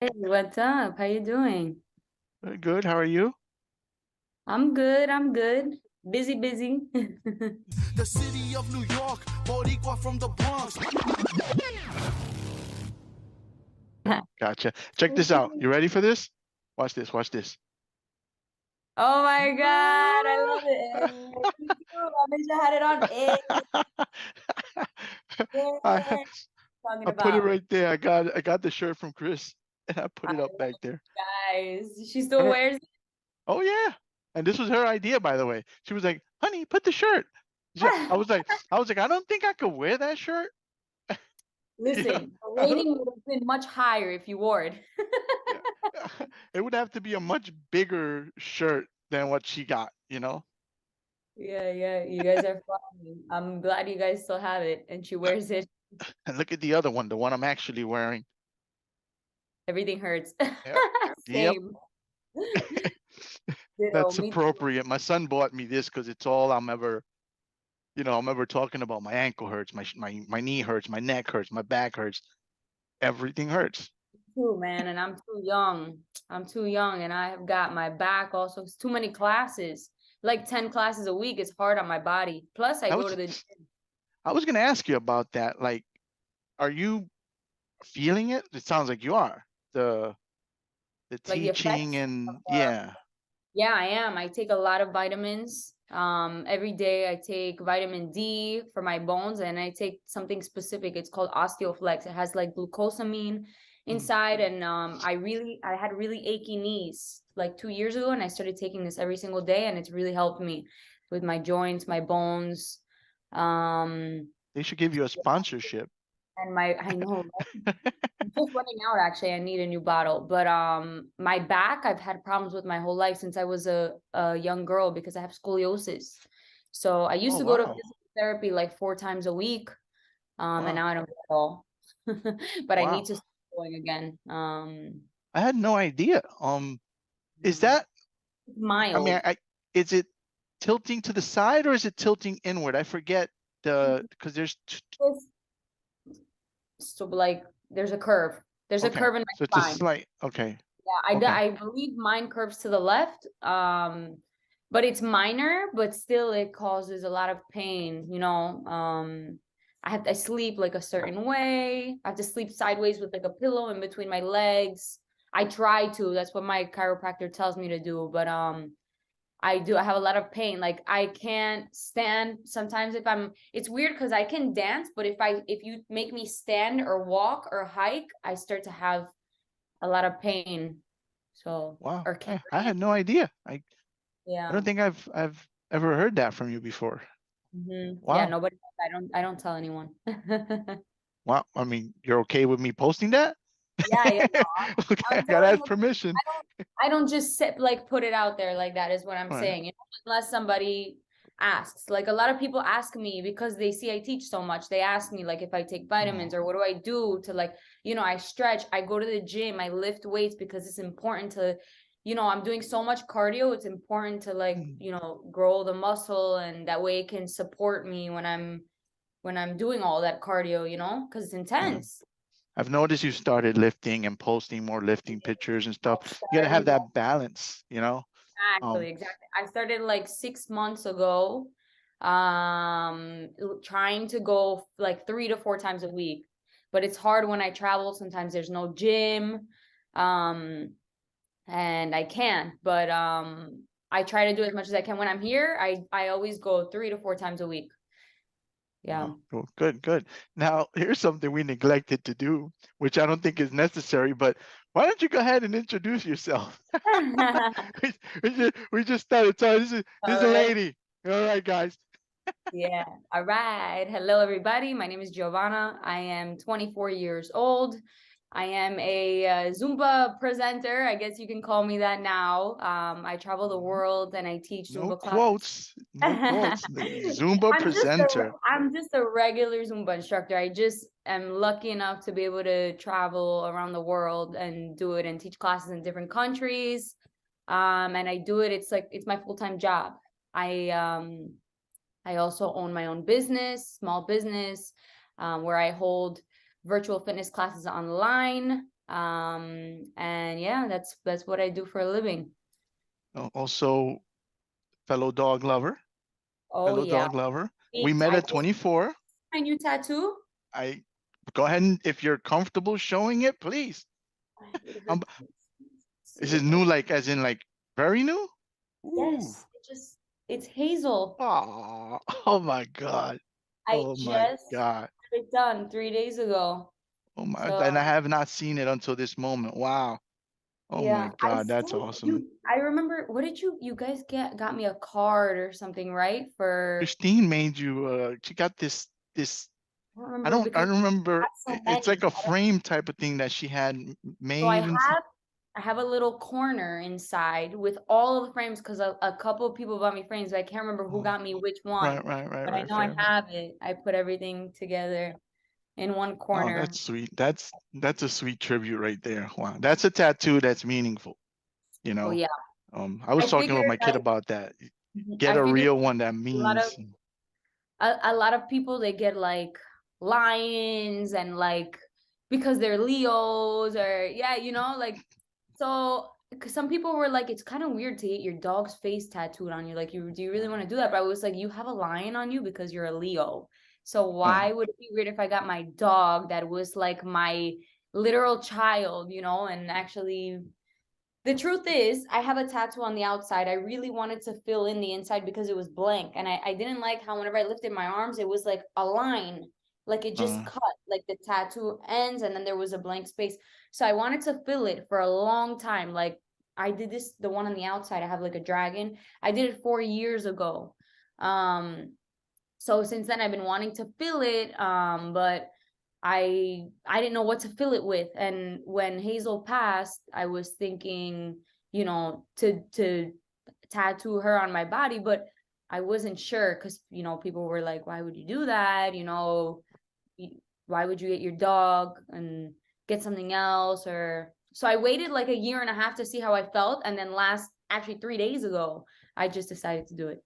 Hey, what's up? How you doing? Very good. How are you? I'm good. I'm good. Busy, busy. The city of New York, Boricua from the Bronx. Gotcha. Check this out. You ready for this? Watch this. Watch this. Oh my God, I love it. Me too. I wish I had it on. I Yeah. Talking I put it about right there. I got the shirt from Chris and I put I it up love back there. guys. She still Her. wears Oh yeah. And this was her idea, by the way. She was like, "Honey, put the shirt." I it. was like, I don't think I could wear that shirt. Yeah. Listen, the rating would have been much higher if you wore it. Yeah. It would have to be a much bigger shirt than what she got. Yeah, yeah. You guys are funny. I'm glad you guys still have it and she wears it. And look at the other one, the one I'm actually wearing. Everything hurts. Yep. Yep. Same. Ditto, That's me too. appropriate. My son bought me this because it's all I'm ever talking about. My ankle hurts, my knee hurts, my neck hurts, my back hurts. Everything hurts. Too, man, and I'm too young. I'm too young, and I have got my back also. It's too many classes, like 10 classes a week. It's hard on my body. Plus, I I go was to the I was gonna ask you about that. Like, are you feeling it? It sounds like you are. The like the teaching effects. and yeah. Yeah, I am. I take a lot of vitamins. Every day I take vitamin D for my bones, and I take something specific. It's called Osteoflex. It has like glucosamine Mm. inside, and I had really achy knees like 2 years ago, and I started taking this every single day, and it's really helped me with my joints, my bones, um, They should give you a sponsorship. and my I know I'm just running out actually. I need a new bottle. But my back, I've had problems with my whole life since I was a young girl because I have scoliosis. So I used Oh to go to wow. physical therapy like 4 times a week. And Wow. now I don't go at all. But I need Wow. to start going again. I had no idea. Is Mm, that I mean, mild. is it tilting to the side or is it tilting inward? I forget because there's So like there's a curve. There's a okay. curve in So it's my a spine. slight okay. Yeah, Okay. I believe mine curves to the left. But it's minor, but still it causes a lot of pain, you know. I sleep like a certain way. I have to sleep sideways with like a pillow in between my legs. I try to, that's what my chiropractor tells me to do, but I have a lot of pain. Like I can't stand sometimes if I'm it's weird because I can dance, but if you make me stand or walk or hike, I start to have a lot of pain. So, Wow. or I had carrying. no idea. I don't Yeah. think I've ever heard that from you before. Yeah, Wow. nobody, I don't tell anyone. Wow. I mean, you're okay with me posting that? Yeah, yeah, no, Okay, I I'm gotta telling ask you, permission. I don't just sit like put it out there like that is what I'm All right. saying. You know, unless somebody asks. Like a lot of people ask me because they see I teach so much. They ask me like if I take vitamins Oh. or what do I do to like, I stretch, I go to the gym, I lift weights because it's important to, I'm doing so much cardio. It's important to like, Mm, grow the muscle and that way it can support me when I'm doing all that cardio, because it's yeah. intense. I've noticed you started lifting and posting more lifting pictures and stuff. You gotta have that balance. Um, Exactly. I started like 6 months ago, trying to go like 3 to 4 times a week. But it's hard when I travel. Sometimes there's no gym, um, and I can't. But I try to do as much as I can when I'm here. I always go 3 to 4 times a week. Yeah. wow, cool. Good, good. Now, here's something we neglected to do, which I don't think is necessary, but why don't you go ahead and introduce yourself? We just started talking. This is a All right. lady. All right, guys. Yeah. All right. Hello, everybody. My name is Giovanna. I am 24 years old. I am a Zumba presenter. I guess you can call me that now. I travel the Mhm. world and I teach No Zumba classes. quotes. No quotes. The Zumba presenter. I'm just a regular Zumba instructor. I just am lucky enough to be able to travel around the world and do it and teach classes in different countries. And I do it. It's my full-time job. I also own my own business, small business, where I hold virtual fitness classes online. And yeah, that's what I do for a living. Also, fellow dog lover, Oh fellow yeah. dog lover. We met I at just 24. my new tattoo. I Go ahead and if you're comfortable showing it, please. Um, See is it if I new, like as in like very new? Ooh. yes, it's hazel. Oh, oh my God. I Oh my just God. had it done 3 days ago. Oh my, So and I have not seen it until this moment. Wow. Oh my yeah, I God, that's still awesome. you I remember what did you guys got me a card or something, right? For Christine made you she got this I don't remember I because don't remember, I have so it's many. like a frame type of thing that she had So made and I have a little corner inside with all of the frames because a couple of people bought me frames, but I can't remember who oh, got me which one. right, right, right, But I right. know I Fair. have it. I put everything together in one Oh, corner. that's sweet. That's a sweet tribute right there. Wow. That's a tattoo that's meaningful, you Oh know. yeah. I was I talking with figured my kid about that. Get I a figured real one that a lot of means a lot of people they get like lions and like because they're Leos or yeah, like so because some people were like it's kind of weird to get your dog's face tattooed on you. Like you do you really want to do that? But I was like, you have a lion on you because you're a Leo. So uh, why would it be weird if I got my dog that was like my literal child, and actually the truth is, I have a tattoo on the outside. I really wanted to fill in the inside because it was blank. And I didn't like how whenever I lifted my arms, it was like a line, like it just uh, cut, like the tattoo ends and then there was a blank space. So I wanted to fill it for a long time. Like I did this, the one on the outside, I have like a dragon. I did it 4 years ago. Um, so since then I've been wanting to fill it, but I didn't know what to fill it with. And when Hazel passed, I was thinking, to tattoo her on my body, but I wasn't sure because people were like, why would you do that? Why would you get your dog and get something else? Or so I waited like a year and a half to see how I felt, and then actually 3 days ago, I just decided to do it.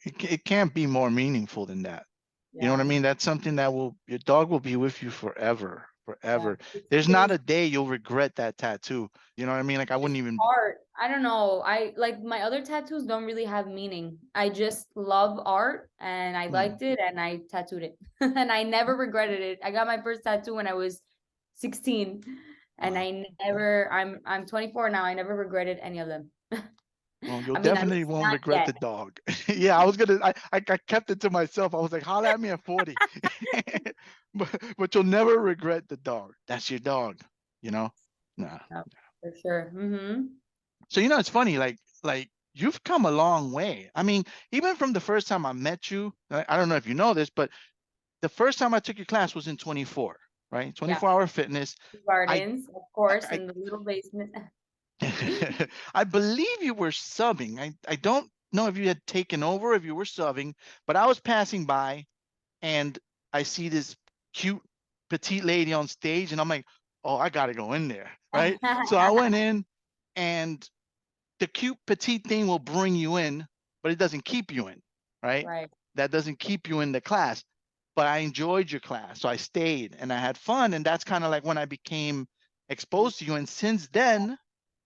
it can't be more meaningful than that. You know what I Yeah. mean? That's something that your dog will be with you forever, Yeah. forever. It's There's not crazy. a day you'll regret that tattoo. You know what I mean? Like I wouldn't even. Art. I don't know. I like my other tattoos don't really have meaning. I just love art and I Hmm. liked it and I tattooed it. And I never regretted it. I got my first tattoo when I was 16 and Wow. I never I'm 24 now. I never regretted any of them. Well, you'll I mean, at definitely least won't not regret yet. the dog. Yeah, I was gonna. I kept it to myself. I was like, holla at me at 40. But you'll never regret the dog. That's your dog. You know. Nah. Yeah, for sure. So it's funny. Like you've come a long way. I mean, even from the first time I met you. I don't know if you know this, but the first time I took your class was in 24, right? Yeah. 24-hour fitness. I Gardens, of course, I in the little basement. I believe you were subbing. I don't know if you had taken over, if you were subbing, but I was passing by and I see this cute petite lady on stage and I'm like, oh, I gotta go in there, right? So I went in and the cute petite thing will bring you in, but it doesn't keep you in, right? Right. That doesn't keep you in the class. But I enjoyed your class, so I stayed and I had fun, and that's kind of like when I became exposed to you. And since then,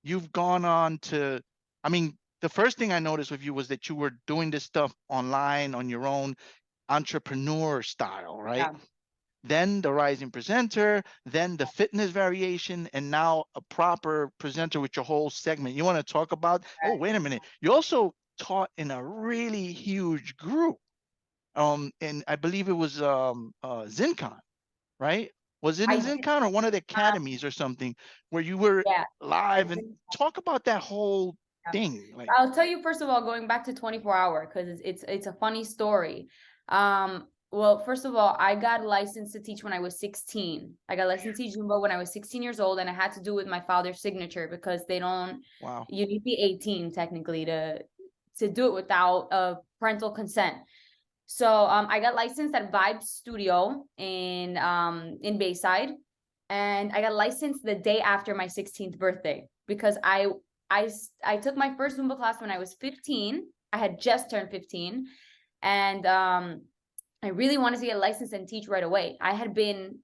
you've gone on to, I mean, the first thing I noticed with you was that you were doing this stuff online on your own entrepreneur style, right? Yeah. Then the rising presenter, then the fitness variation, and now a proper presenter with your whole segment. You want to talk about, oh, wait a minute. You also taught in a really huge group. And I believe it was ZinCon, right? Was it I in did. ZinCon or one of the academies or something where you were Yeah. live and talk about that whole Yeah. thing? Like, I'll tell you first of all, going back to 24-hour because it's a funny story. Well, first of all, I got licensed to teach when I was 16. I got licensed to teach Zumba when I was 16 years old, and I had to do with my father's signature because they don't. wow. You need to be 18 technically to do it without parental consent. So I got licensed at Vibe Studio in Bayside, and I got licensed the day after my 16th birthday because I took my first Zumba class when I was 15. I had just turned 15, and I really wanted to get licensed and teach right away. I had been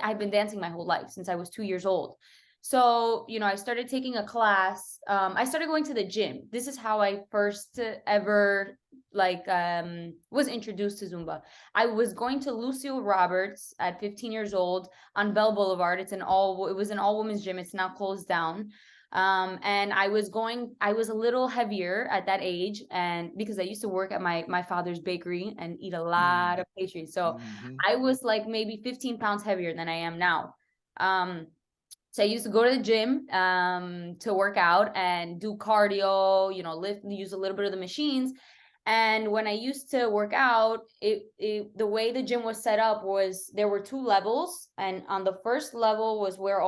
I've been dancing my whole life since I was 2 years old. So, you know, I started taking a class. I started going to the gym. This is how I first ever was introduced to Zumba. I was going to Lucille Roberts at 15 years old on Bell Boulevard. It was an all women's gym. It's now closed down. And I was a little heavier at that age, and because I used to work at my father's bakery and eat a lot of pastries. So I was like maybe 15 pounds heavier than I am now. So I used to go to the gym to work out and do cardio, you know, use a little bit of the machines. And when I used to work out, the way the gym was set up was there were 2 levels. And on the first level was where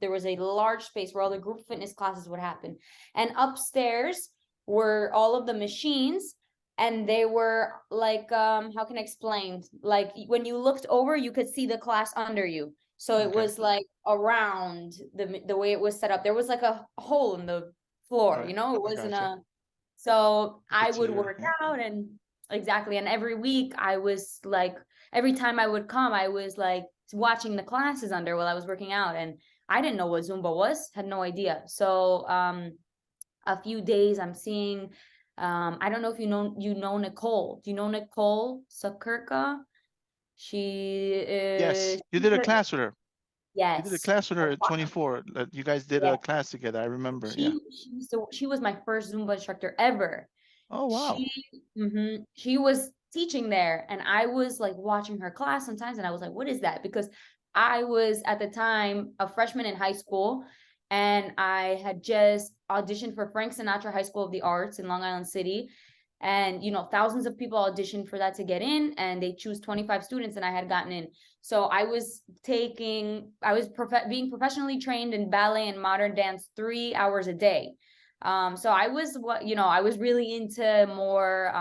there was a large space where all the group fitness classes would happen. And upstairs were all of the machines. And they were like, how can I explain? Like when you looked over, you could see the class under you. So it was like around the way it was set up. There was like a hole in the floor, you know, it wasn't so I would work out and exactly. And every week I was like, every time I would come, I was like watching the classes under while I was working out. And I didn't know what Zumba was, had no idea. So a few days I'm seeing, I don't know if you know Nicole. Do you know Nicole Sakirka? She is. Yes, you did a class with her. Yes. You did a class with her at 24. You guys did a class together. I remember. She was my first Zumba instructor ever. Oh, wow. She was teaching there, and I was like watching her class sometimes, and I was like, what is that? Because I was at the time a freshman in high school, and I had just auditioned for Frank Sinatra High School of the Arts in Long Island City. And, you know, thousands of people auditioned for that to get in, and they choose 25 students, and I had gotten in. So I was being professionally trained in ballet and modern dance 3 hours a day. So I was really into more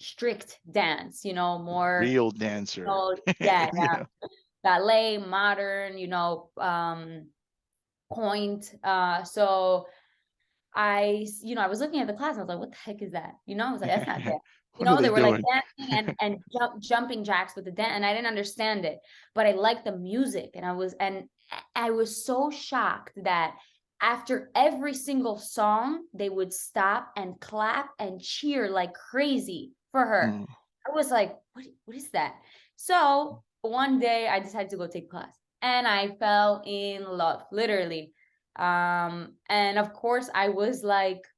strict dance, you know, more real dancer. Yeah. Ballet, modern, point. So I was looking at the class and I was like, what the heck is that? I was like, that's not dance. They were like dancing and jumping jacks with the dance, and I didn't understand it, but I liked the music, and I was so shocked that after every single song, they would stop and clap and cheer like crazy for her. I was like, what is that? So one day I decided to go take class, and I fell in love, literally. And of course I was like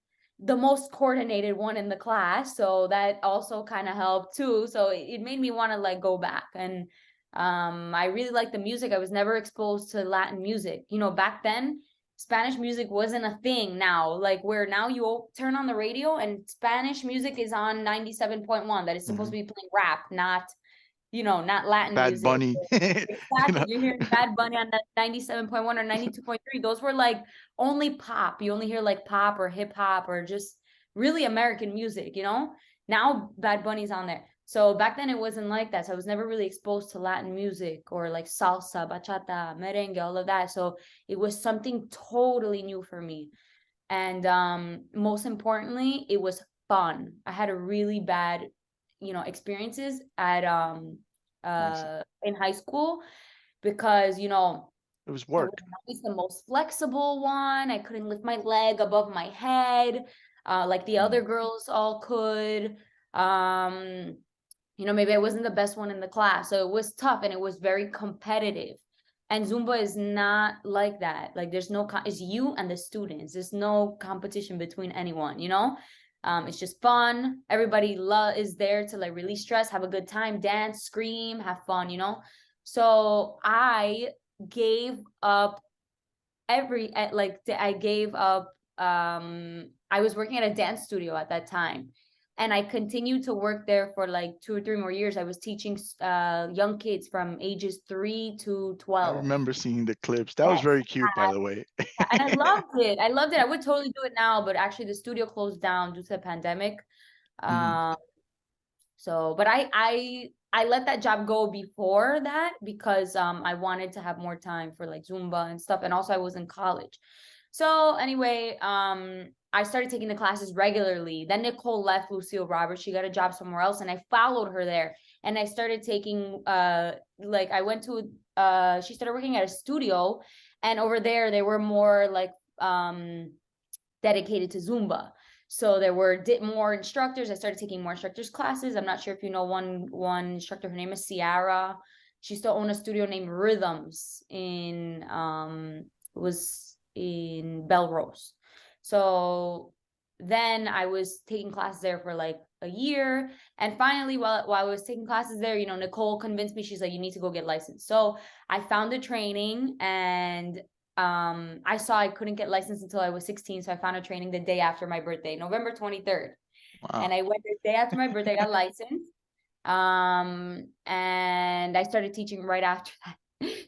the most coordinated one in the class, so that also kind of helped too. So it made me want to like go back. And I really liked the music. I was never exposed to Latin music. Back then Spanish music wasn't a thing. Now, like where now you turn on the radio and Spanish music is on 97.1 that is supposed to be playing rap, not Latin Bad music. Bunny. Exactly. You're hearing Bad Bunny on 97.1 or 92.3. Those were like only pop. You only hear like pop or hip hop or just really American music, Now Bad Bunny's on there. So back then it wasn't like that. So I was never really exposed to Latin music or like salsa, bachata, merengue, all of that. So it was something totally new for me. And most importantly, it was fun. I had a really bad experiences at in high school because it was work. I was the most flexible one. I couldn't lift my leg above my head like the other girls all could. Maybe I wasn't the best one in the class, so it was tough and it was very competitive. And Zumba is not like that. Like there's no it's you and the students. There's no competition between anyone, It's just fun. Everybody is there to like release stress, have a good time, dance, scream, have fun, So I gave up I was working at a dance studio at that time, and I continued to work there for like 2 or 3 more years. I was teaching young kids from ages 3 to 12. I remember seeing the clips. That was very cute, by the way. And I loved it. I would totally do it now, but actually the studio closed down due to the pandemic. But I let that job go before that because I wanted to have more time for like Zumba and stuff. And also I was in college. So anyway, I started taking the classes regularly. Then Nicole left Lucille Roberts. She got a job somewhere else, and I followed her there. and I started taking like I went to she started working at a studio, and over there they were more like dedicated to Zumba. So there were more instructors. I started taking more instructors classes. I'm not sure if you know one instructor. Her name is Ciara. She used to own a studio named Rhythms in was in Belrose. So then I was taking classes there for like a year, and finally while I was taking classes there, you know, Nicole convinced me. She's like, you need to go get licensed. So I found a training, and I saw I couldn't get licensed until I was 16, so I found a training the day after my birthday, November 23rd. Wow. And I went the day after my birthday, got licensed. And I started teaching right after that.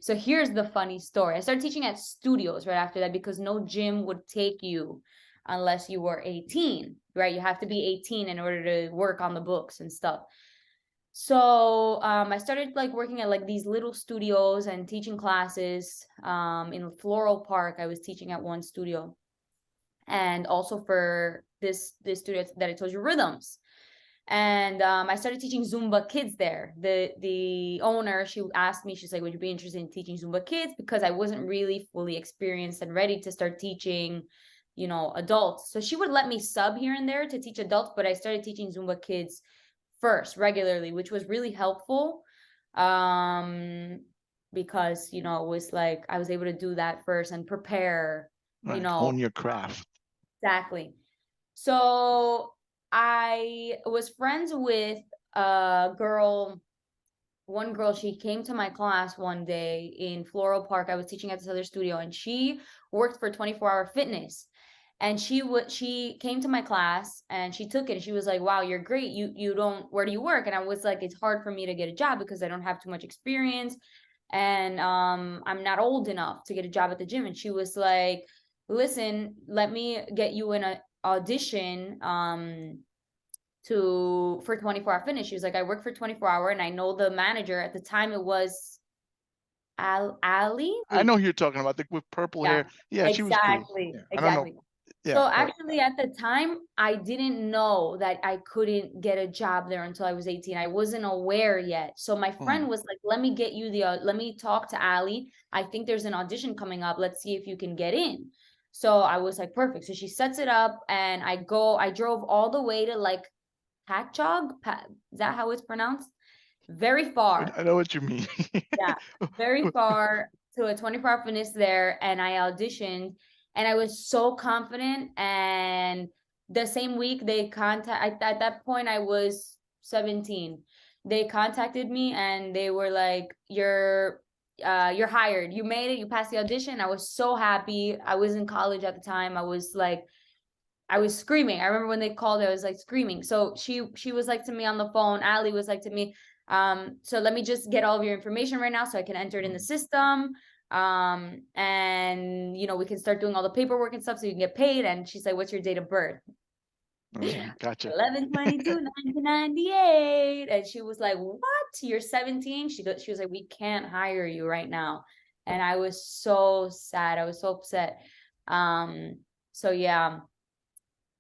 So here's the funny story. I started teaching at studios right after that because no gym would take you unless you were 18, right? You have to be 18 in order to work on the books and stuff. So I started like working at like these little studios and teaching classes. In Floral Park, I was teaching at one studio, and also for this studio that I told you, Rhythms. And I started teaching Zumba kids there. The owner, she asked me, she's like, would you be interested in teaching Zumba kids? Because I wasn't really fully experienced and ready to start teaching, you know, adults. So she would let me sub here and there to teach adults, but I started teaching Zumba kids first regularly, which was really helpful, because, you know, it was like I was able to do that first and prepare, you Right. know, Hone your craft. exactly. So I was friends with a girl, one girl. She came to my class one day in Floral Park. I was teaching at this other studio, and she worked for 24-hour fitness. And she came to my class and she took it, and she was like, wow, you're great. You don't, where do you work? And I was like, it's hard for me to get a job because I don't have too much experience, and I'm not old enough to get a job at the gym. And she was like, listen, let me get you in a audition for 24-hour fitness. She was like, I work for 24-hour, and I know the manager. At the time it was Ali. I know who you're talking about, with purple Yeah, hair. Yeah, she was cool. exactly, Yeah, I don't know. exactly. Yeah, So but actually at the time, I didn't know that I couldn't get a job there until I was 18. I wasn't aware yet. So my friend was like, let me get you let me talk to Ali. I think there's an audition coming up. Let's see if you can get in. So I was like, perfect. So she sets it up, and I drove all the way to like Patchogue. Is that how it's pronounced? Very far. I know what you mean. Yeah, very far, to a 24-hour fitness there, and I auditioned, and I was so confident. And the same week they at that point I was 17. They contacted me and they were like, you're hired. You made it. You passed the audition. I was so happy. I was in college at the time. I was screaming. I remember when they called, I was like screaming. So she was like to me on the phone, Ali was like to me, so let me just get all of your information right now so I can enter it in the system. And you know, we can start doing all the paperwork and stuff so you can get paid. And she's like, what's your date of birth? Gotcha. 11/22/1998. And she was like, what? You're 17? She was like, we can't hire you right now. And I was so sad. I was so upset. So yeah,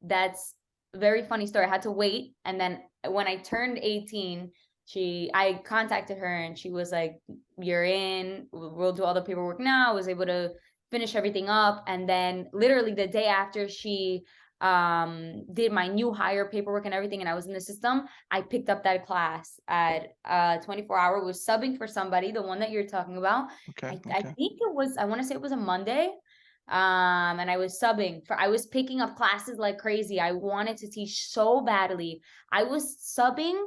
that's a very funny story. I had to wait. And then when I turned 18, I contacted her and she was like, you're in, we'll do all the paperwork now. I was able to finish everything up. And then literally the day after she did my new hire paperwork and everything, and I was in the system, I picked up that class at 24-hour, was subbing for somebody, the one that you're talking about. Okay. I think it was, I want to say it was a Monday. And I was I was picking up classes like crazy. I wanted to teach so badly. I was subbing.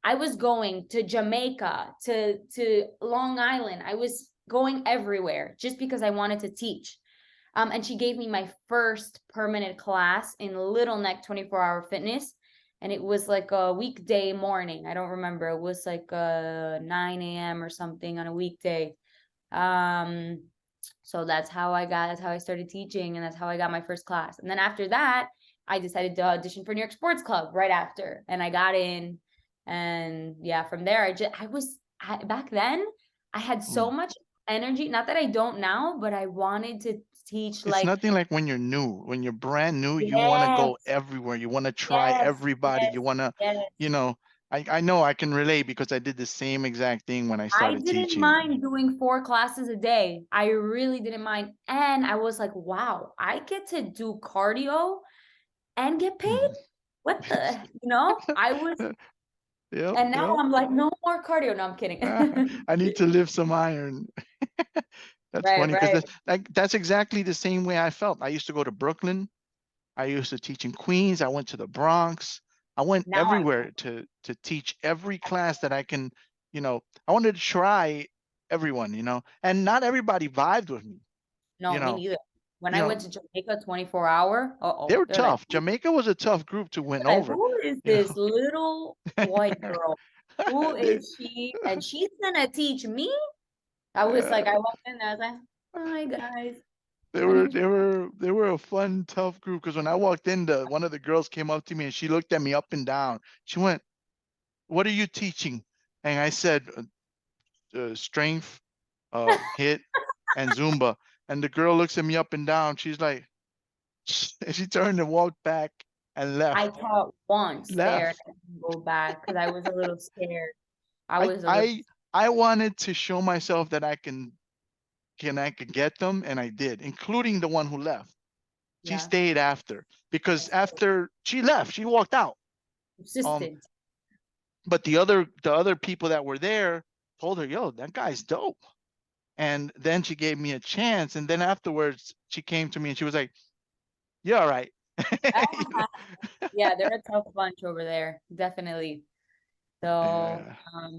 I was going to Jamaica, to Long Island. I was going everywhere just because I wanted to teach. And she gave me my first permanent class in Little Neck 24-hour fitness. And it was like a weekday morning. I don't remember. It was like 9 a.m. or something on a weekday. So that's how I started teaching, and that's how I got my first class. And then after that, I decided to audition for New York Sports Club right after, and I got in. And yeah, from there, back then, I had so much energy. Not that I don't now, but I wanted to teach. It's nothing like when you're new. When you're brand new, you want to go everywhere. You want to try everybody. You want to, yes. you know, I know I can relate because I did the same exact thing when I I started didn't teaching. mind doing 4 classes a day. I really didn't mind. And I was like, wow, I get to do cardio and get paid? Mhm. What the, I was, Yep, and now yep. I'm like, no more cardio. No, I'm kidding. I need to lift some iron. That's Right, funny because right. that's exactly the same way I felt. I used to go to Brooklyn. I used to teach in Queens. I went to the Bronx. I went Now I everywhere to teach every class that I can, I wanted to try everyone, and not everybody vibed with me, you no, me know, neither. When you I know, went to Jamaica 24-hour, they were they're like, tough. Jamaica was a tough group to win like, over, who is you this little white know. girl? Who They, is she? And she's gonna teach me? I was uh, like, I walked in there, I was like, hi guys, they my were name's they were they were a fun, tough group because when I walked in, one of the girls came up to me and she looked at me up and down. She went, "What are you teaching?" And I said, "Strength, hit, and Zumba." And the girl looks at me up and down. She's like, and she turned and walked back and I left. taught once there Left. and I didn't go back because I was a little scared. I I was a little, I I wanted to show myself that I could get them, and I did, including the one who left. She yeah, stayed after because after she left, she walked out. Um, persistent. but the other people that were there told her, "Yo, that guy's dope." And then she gave me a chance, and then afterwards she came to me and she was like, "You're all right." You know? Yeah, they're a tough bunch over there, definitely. So,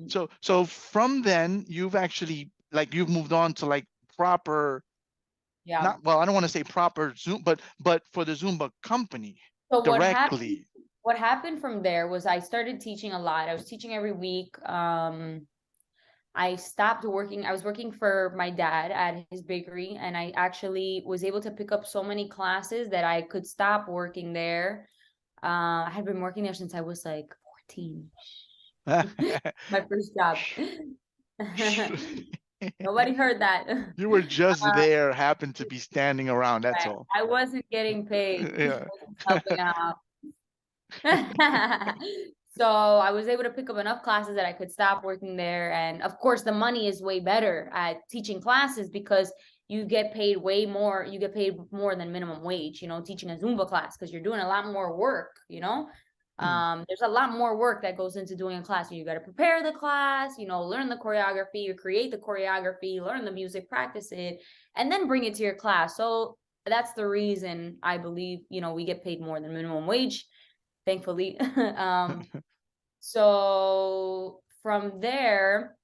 Yeah. So from then you've moved on to like proper, yeah. not, well, I don't want to say proper Zoom, but for the Zumba company So directly. what happened from there was I started teaching a lot. I was teaching every week. I stopped working. I was working for my dad at his bakery, and I actually was able to pick up so many classes that I could stop working there. I had been working there since I was like 14. My first job. Nobody heard that. You were just there, happened to be standing around, that's Right. all. I wasn't getting paid. I Yeah. was just helping out. So I was able to pick up enough classes that I could stop working there. And of course, the money is way better at teaching classes because you get paid way more. You get paid more than minimum wage, teaching a Zumba class because you're doing a lot more work. Hmm. There's a lot more work that goes into doing a class. You got to prepare the class, learn the choreography, you create the choreography, learn the music, practice it, and then bring it to your class. So that's the reason I believe, we get paid more than minimum wage, thankfully. So from there,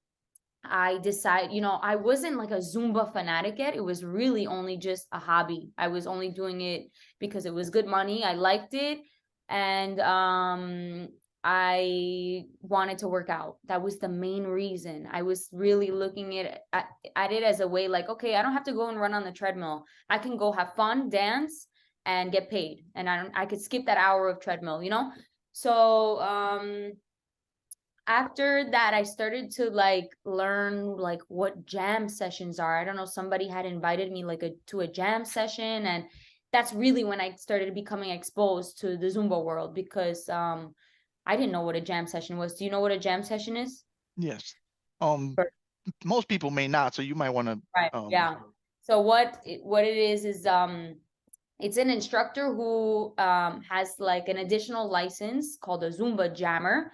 I decided, I wasn't like a Zumba fanatic yet. It was really only just a hobby. I was only doing it because it was good money. I liked it. And I wanted to work out. That was the main reason. I was really looking at it as a way like, okay, I don't have to go and run on the treadmill. I can go have fun, dance, and get paid. And I could skip that hour of treadmill. So after that, I started to like learn like what jam sessions are. I don't know, somebody had invited me like to a jam session, and that's really when I started becoming exposed to the Zumba world because I didn't know what a jam session was. Do you know what a jam session is? Yes. Um, Most people may not, so you might want to. Right. Yeah. So what it is it's an instructor who has like an additional license called a Zumba jammer,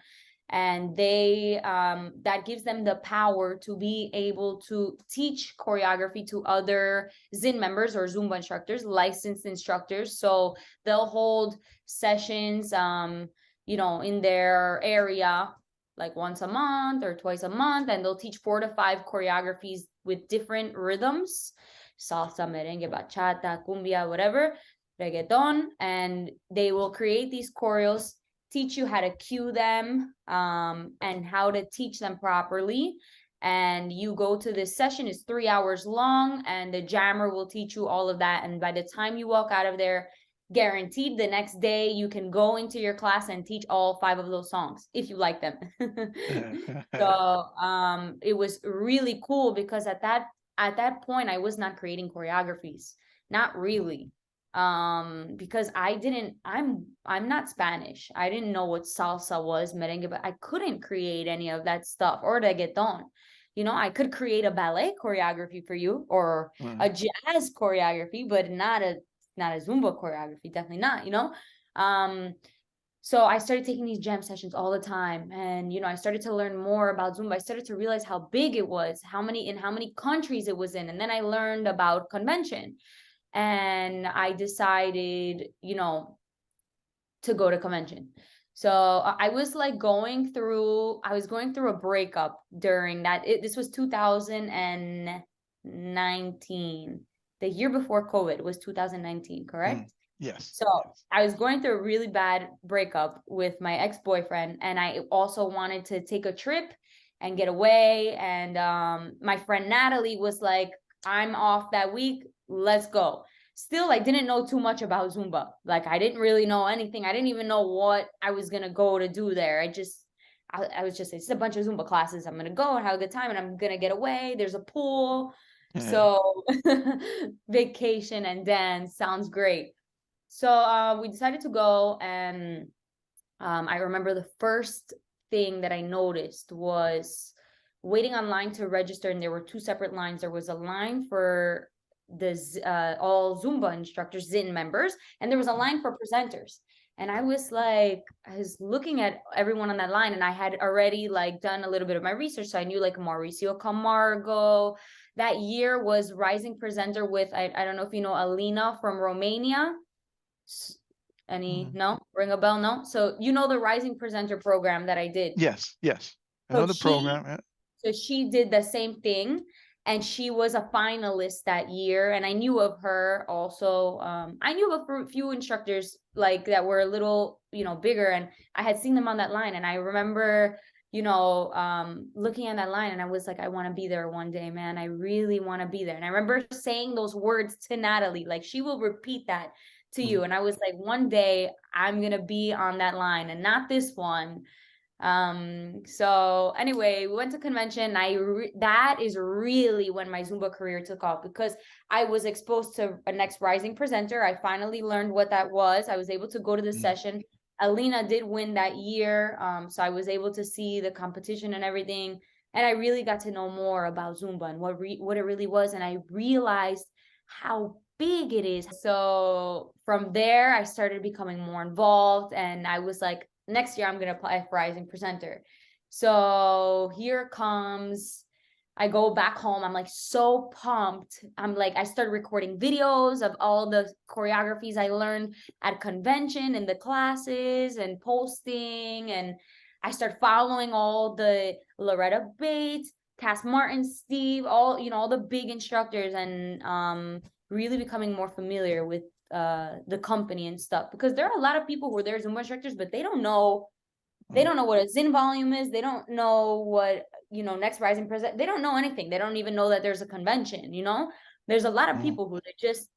and they that gives them the power to be able to teach choreography to other Zin members or Zumba instructors, licensed instructors. So they'll hold sessions in their area like once a month or twice a month, and they'll teach 4 to 5 choreographies with different rhythms: salsa, merengue, bachata, cumbia, whatever, reggaeton, and they will create these choreos, teach you how to cue them, and how to teach them properly. And you go to this session, it's 3 hours long, and the jammer will teach you all of that. And by the time you walk out of there, guaranteed the next day you can go into your class and teach all 5 of those songs if you like them. So it was really cool because at that point I was not creating choreographies, not really. because I'm not Spanish. I didn't know what salsa was, merengue, but I couldn't create any of that stuff, or reggaeton. You know, I could create a ballet choreography for you, or a jazz choreography, but not a Zumba choreography, definitely not, you know. So I started taking these jam sessions all the time, and I started to learn more about Zumba. I started to realize how big it was, how many countries it was in, and then I learned about convention, and I decided, to go to convention. So I was like going through a breakup during that. This was 2019. The year before COVID was 2019, correct? Yes. So I was going through a really bad breakup with my ex-boyfriend, and I also wanted to take a trip and get away. And my friend Natalie was like, I'm off that week, let's go. Still, I didn't know too much about Zumba. Like, I didn't really know anything. I didn't even know what I was gonna go to do there. I was just, it's a bunch of Zumba classes. I'm gonna go and have a good time, and I'm gonna get away. There's a pool. So vacation and dance sounds great. So we decided to go, and I remember the first thing that I noticed was waiting online to register, and there were two separate lines. There was a line for the all Zumba instructors, Zin members, and there was a line for presenters. And I was looking at everyone on that line, and I had already like done a little bit of my research, so I knew like Mauricio Camargo. That year was rising presenter with I don't know if you know Alina from Romania. No? Ring a bell? No? So you know the Rising Presenter program that I did. Yes. I know So the program. she did the same thing, and she was a finalist that year, and I knew of her also. I knew of a few instructors like that were a little, bigger, and I had seen them on that line, and I remember, looking at that line, and I was like, I want to be there one day, man. I really want to be there. And I remember saying those words to Natalie, like she will repeat that to you. And I was like, one day I'm gonna be on that line, and not this one. So anyway, we went to convention. That is really when my Zumba career took off, because I was exposed to a next rising presenter. I finally learned what that was. I was able to go to the session. Alina did win that year. So I was able to see the competition and everything. And I really got to know more about Zumba and what it really was. And I realized how big it is. So from there, I started becoming more involved, and I was like, next year I'm going to apply for Rising Presenter. So here comes, I go back home. I'm like so pumped. I started recording videos of all the choreographies I learned at convention and the classes, and posting. And I start following all the Loretta Bates, Cass Martin, Steve, all the big instructors, and really becoming more familiar with the company and stuff, because there are a lot of people who are there Zumba instructors, but they don't know what a Zin volume is. They don't know what, next rising present. They don't know anything. They don't even know that there's a convention. There's a lot of people who they just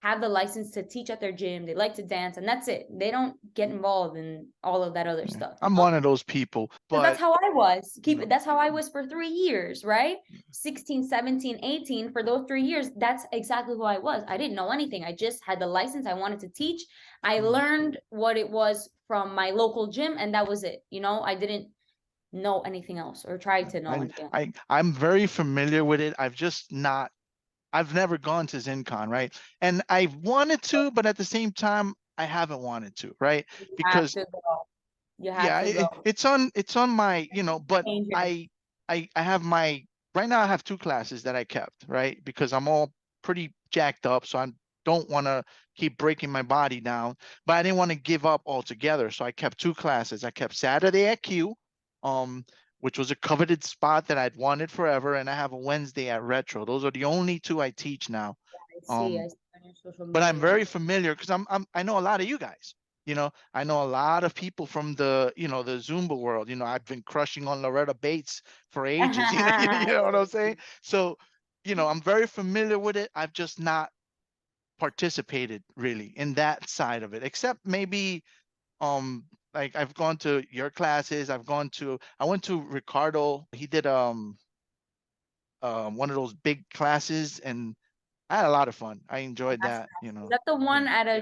have the license to teach at their gym. They like to dance, and that's it. They don't get involved in all of that other stuff. I'm one of those people, but that's how I was. That's how I was for 3 years, right? 16, 17, 18, for those 3 years, that's exactly who I was. I didn't know anything. I just had the license. I wanted to teach. I learned what it was from my local gym, and that was it. I didn't know anything else, or try to know anything else. I'm very familiar with it. I've never gone to ZinCon, right? And I wanted to, but at the same time, I haven't wanted to, right? Because you have to go. it's on my, but I have right now I have 2 classes that I kept, right? Because I'm all pretty jacked up, so I don't want to keep breaking my body down, but I didn't want to give up altogether. So I kept 2 classes. I kept Saturday at Q, which was a coveted spot that I'd wanted forever, and I have a Wednesday at Retro. Those are the only 2 I teach now. I see on your social media. But I'm very familiar because I know a lot of you guys. I know a lot of people from the the Zumba world. I've been crushing on Loretta Bates for ages. You know what I'm saying? So, I'm very familiar with it. I've just not participated really in that side of it, except maybe like I've gone to your classes. I went to Ricardo. He did one of those big classes, and I had a lot of fun. I enjoyed That's that, you nice. Is know. that the one Yeah.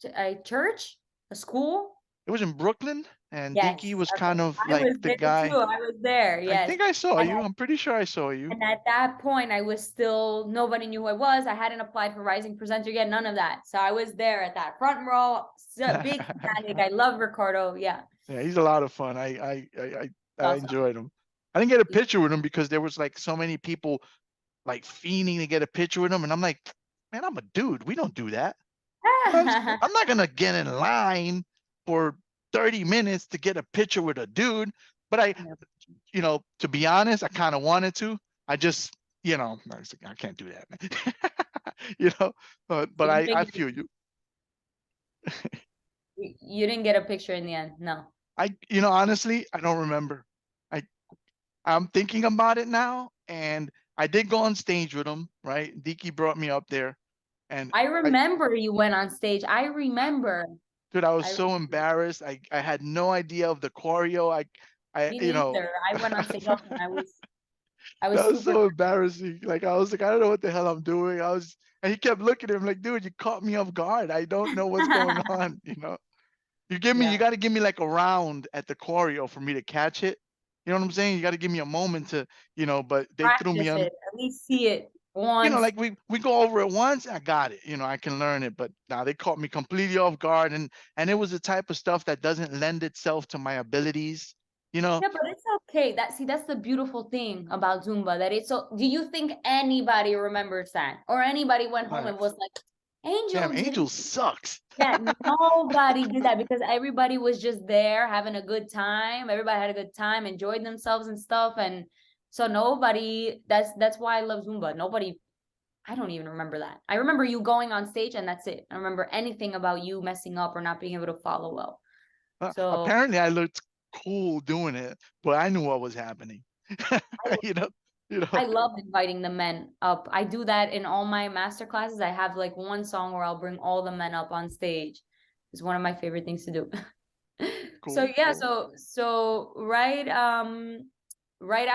at a church, a school? It was in Brooklyn, and Dinky Yes. was Okay. kind of I like was the there too. guy. I was there. I Yes. think I saw And you. I'm pretty sure I saw you. And at that point, I was still, nobody knew who I was. I hadn't applied for Rising Presenter yet, none of that. So I was there at that front row, big fanatic. I love Ricardo. Yeah. Yeah, he's a lot of fun. I Awesome. enjoyed him. I didn't get a picture with him because there was like so many people like fiending to get a picture with him, and I'm like, man, I'm a dude. We don't do that. I'm not gonna get in line for 30 minutes to get a picture with a dude. But you know, to be honest, I kind of wanted to. I just, you know, I was like, I can't do that. You know, but You I didn't feel you. you didn't get a picture in the end. No. You know, honestly, I don't remember. I I'm thinking about it now, and I did go on stage with him, right? Diki brought me up there, and I remember you went on stage. I remember. dude, I was I so embarrassed. I had no idea of the choreo. Me You know, neither. I went on stage also and I was that was super so embarrassing. Like I was like, I don't know what the hell I'm doing. And he kept looking at him like, dude, you caught me off guard. I don't know what's going on. You know, you yeah. got to give me like a round at the choreo for me to catch it. You know what I'm saying? You got to give me a moment to, you know. But they threw me Practice on. it. At least see it You know, once. like we go over it once, I got it. You know, I can learn it. But now they caught me completely off guard, and it was the type of stuff that doesn't lend itself to my abilities. You know, Yeah, but it's okay. That's the beautiful thing about Zumba. That it's so. Do you think anybody remembers that, or anybody went home like, and was like, "Angel damn, did"? Angel sucks. Yeah, nobody did that because everybody was just there having a good time. Everybody had a good time, enjoyed themselves and stuff, and so nobody. That's why I love Zumba. Nobody. I don't even remember that. I remember you going on stage, and that's it. I don't remember anything about you messing up or not being able to follow well. So. Apparently, I looked cool doing it, but I knew what was happening. You know, you know. I love inviting the men up. I do that in all my master classes. I have like one song where I'll bring all the men up on stage. It's one of my favorite things to do. So Cool, yeah, cool. so right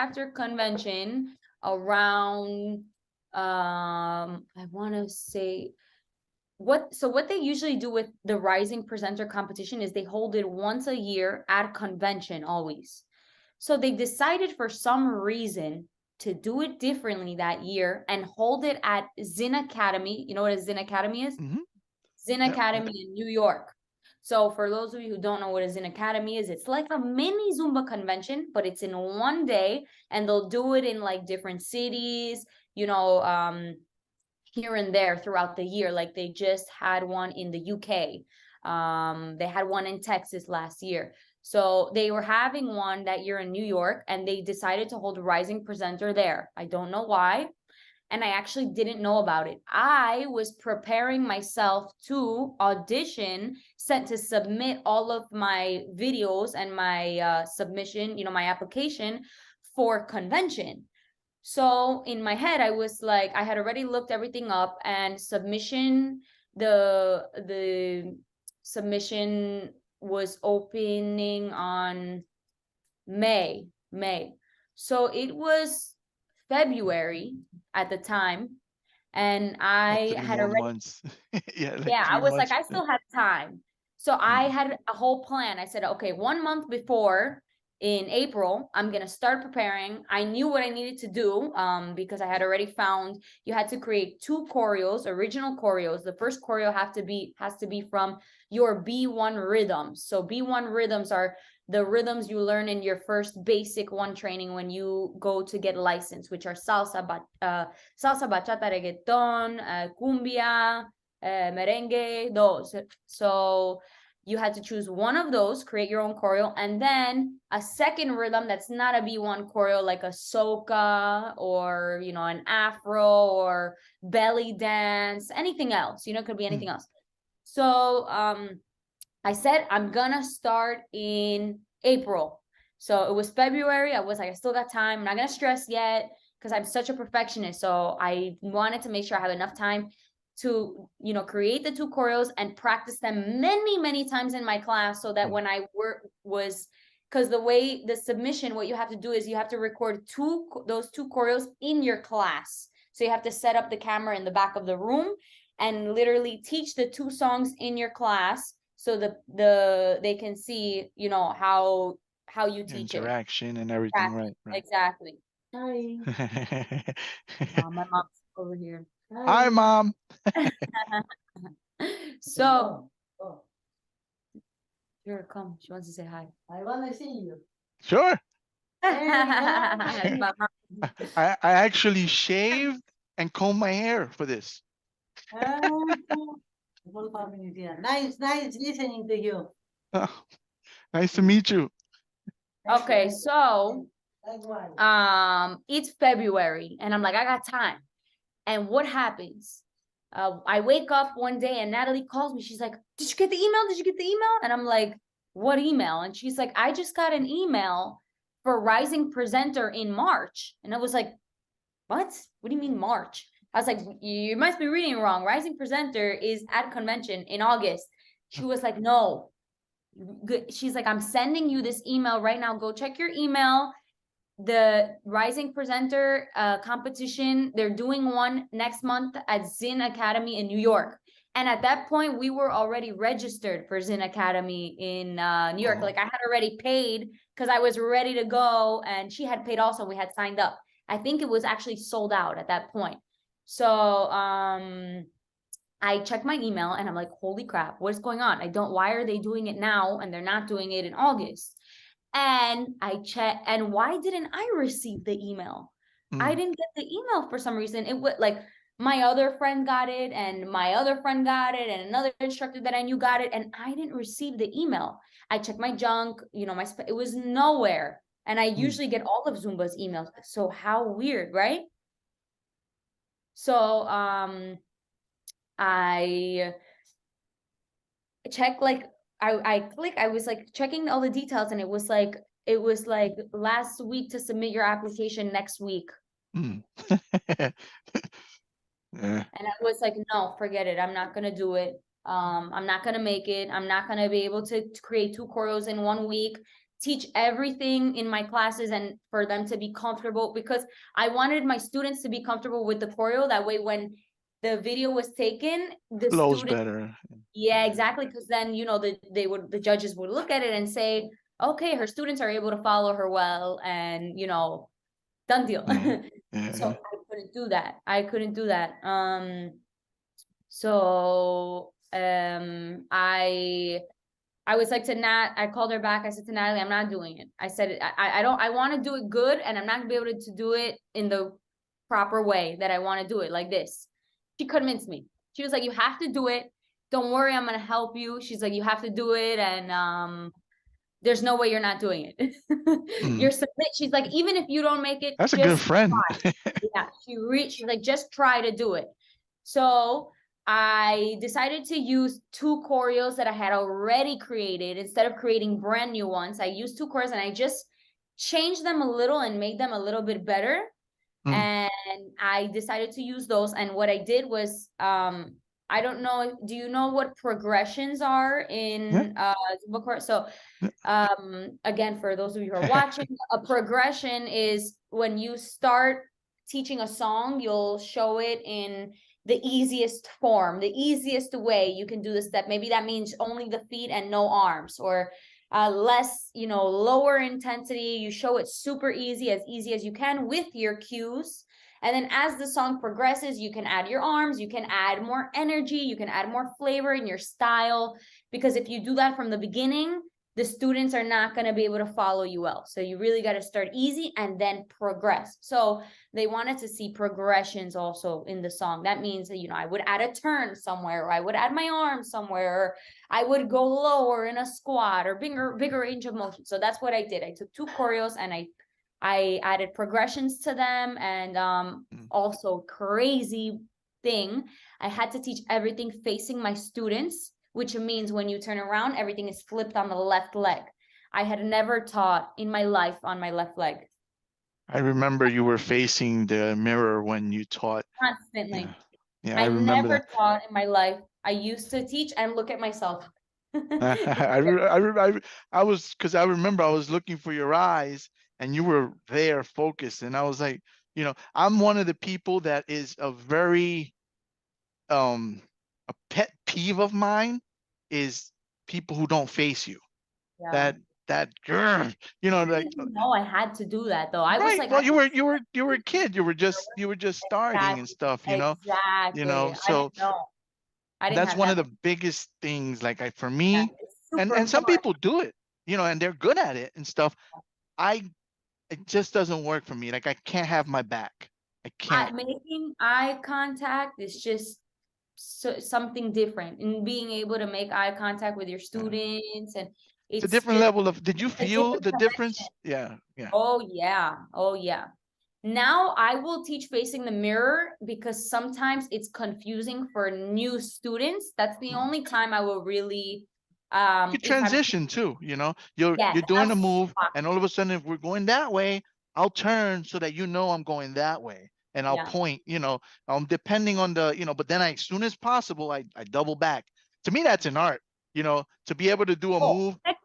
after convention, around I want to say what they usually do with the Rising Presenter competition is they hold it once a year at convention always. So they decided for some reason to do it differently that year and hold it at Zin Academy. You know what a Zin Academy is? Mm-hmm. Zin Yep, Academy yep. in New York. So for those of you who don't know what a Zin Academy is, it's like a mini Zumba convention, but it's in one day, and they'll do it in like different cities, you know, here and there throughout the year. Like they just had one in the UK. They had one in Texas last year. So they were having one that year in New York, and they decided to hold a Rising Presenter there. I don't know why. And I actually didn't know about it. I was preparing myself to audition, set to submit all of my videos and my submission, you know, my application for convention. So in my head, I was like, I had already looked everything up, and the submission was opening on May. So it was February at the time, and Like I three had more already, months. Yeah, like yeah, I three was like, months. I still had time. So I Mm. had a whole plan. I said, okay, 1 month before in April, I'm gonna start preparing. I knew what I needed to do because I had already found you had to create 2 choreos, original choreos. The first choreo has to be from your B1 rhythms. So B1 rhythms are the rhythms you learn in your first basic one training when you go to get licensed, which are salsa, bachata, reggaeton, cumbia, merengue, those. So you had to choose one of those, create your own choreo, and then a second rhythm that's not a B1 choreo, like a soca or, you know, an afro or belly dance, anything else, you know, it could be anything else. So I said, I'm gonna start in April. So it was February. I was like, I still got time. I'm not gonna stress yet because I'm such a perfectionist. So I wanted to make sure I have enough time to, you know, create the 2 choreos and practice them many, many times in my class so that when I was, because the way the submission, what you have to do is you have to record those 2 choreos in your class. So you have to set up the camera in the back of the room and literally teach the 2 songs in your class so they can see, you know, how you teach it. Interaction and everything, right? Exactly. Hi. My mom's over here. Hi, Mom. So Oh, here, come. She wants to say hi. I want to see you. Sure. That's my mom. I actually shaved and combed my hair for this. Whole family here. Nice listening to you. Oh, nice to meet you. Okay, so Likewise. it's February and I'm like, I got time. And what happens? I wake up one day and Natalie calls me. She's like, did you get the email? Did you get the email? And I'm like, what email? And she's like, I just got an email for Rising Presenter in March. And I was like, what? What do you mean March? I was like, you must be reading it wrong. Rising Presenter is at convention in August. She was like, no. She's like, I'm sending you this email right now. Go check your email. The Rising Presenter competition, they're doing one next month at Zin Academy in New York. And at that point, we were already registered for Zin Academy in New York. Oh. Like I had already paid because I was ready to go, and she had paid also. We had signed up. I think it was actually sold out at that point. So I checked my email and I'm like, holy crap, what's going on? Why are they doing it now and they're not doing it in August? And I checked, and why didn't I receive the email? I didn't get the email for some reason. It was like my other friend got it, and my other friend got it, and another instructor that I knew got it, and I didn't receive the email. I checked my junk, you know, it was nowhere. And I usually get all of Zumba's emails. So how weird, right? So I checked, like I was like checking all the details, and it was like last week to submit your application next week. Yeah. And I was like, no, forget it. I'm not gonna do it. I'm not gonna make it. I'm not gonna be able to create 2 choreos in 1 week, teach everything in my classes, and for them to be comfortable, because I wanted my students to be comfortable with the choreo. That way, when the video was taken, the Flows student, better. yeah, exactly. Because then, you know, the judges would look at it and say, okay, her students are able to follow her well, and, you know, done deal. Yeah. So I couldn't do that. So I was like to Nat, I called her back. I said to Natalie, I'm not doing it. I said, I want to do it good, and I'm not gonna be able to do it in the proper way that I want to do it, like this. She convinced me. She was like, you have to do it. Don't worry, I'm gonna help you. She's like, you have to do it, and there's no way you're not doing it. You're submit. She's like, even if you don't make it, That's a good just friend. yeah, she's like, just try to do it. So I decided to use 2 choreos that I had already created. Instead of creating brand new ones, I used 2 choreos, and I just changed them a little and made them a little bit better. And I decided to use those. And what I did was, I don't know, do you know what progressions are in Zumba choreo? So again, for those of you who are watching, a progression is when you start teaching a song, you'll show it in the easiest form, the easiest way you can do the step. Maybe that means only the feet and no arms, or less, you know, lower intensity. You show it super easy as you can with your cues. And then as the song progresses, you can add your arms, you can add more energy, you can add more flavor in your style. Because if you do that from the beginning, the students are not going to be able to follow you well. So you really got to start easy and then progress. So they wanted to see progressions also in the song. That means that, you know, I would add a turn somewhere, or I would add my arm somewhere, or I would go lower in a squat, or bigger range of motion. So that's what I did. I took 2 choreos and I added progressions to them. And also, crazy thing, I had to teach everything facing my students, which means when you turn around, everything is flipped on the left leg. I had never taught in my life on my left leg. I remember you were facing the mirror when you taught. Constantly. Yeah, I I remember never that. taught in my life. I used to teach and look at myself. I was, because I remember I was looking for your eyes and you were there focused, and I was like, You know, I'm one of the people that is a very a pet peeve of mine is people who don't face you. Yeah. That grr, you know, I like didn't even know I had to do that though. I was right. like, Well, I just you were a kid. You were just starting and exactly, stuff, you exactly. know. I So didn't know. I didn't that's have one of that. the biggest things, like for Yeah, me, it's and super some fun. people do it, and they're good at it and stuff. I It just doesn't work for me. Like I can't have my back. I can't. Making eye contact is just something different, and being able to make eye contact with your Yeah. students, and It's a it's different just level of. Did you a feel different the connection. difference? Yeah, yeah. Oh yeah, oh yeah. Now I will teach facing the mirror because sometimes it's confusing for new students. That's the Mm. only time I will really You could if I'm transition too. yes, You're doing a move, swap. and all of a sudden, if we're going that way, I'll turn so that I'm going that way, and I'll Yeah. point. Depending on the. But then as soon as possible, I double back. To me, that's an art. To be able to do a Oh, move heck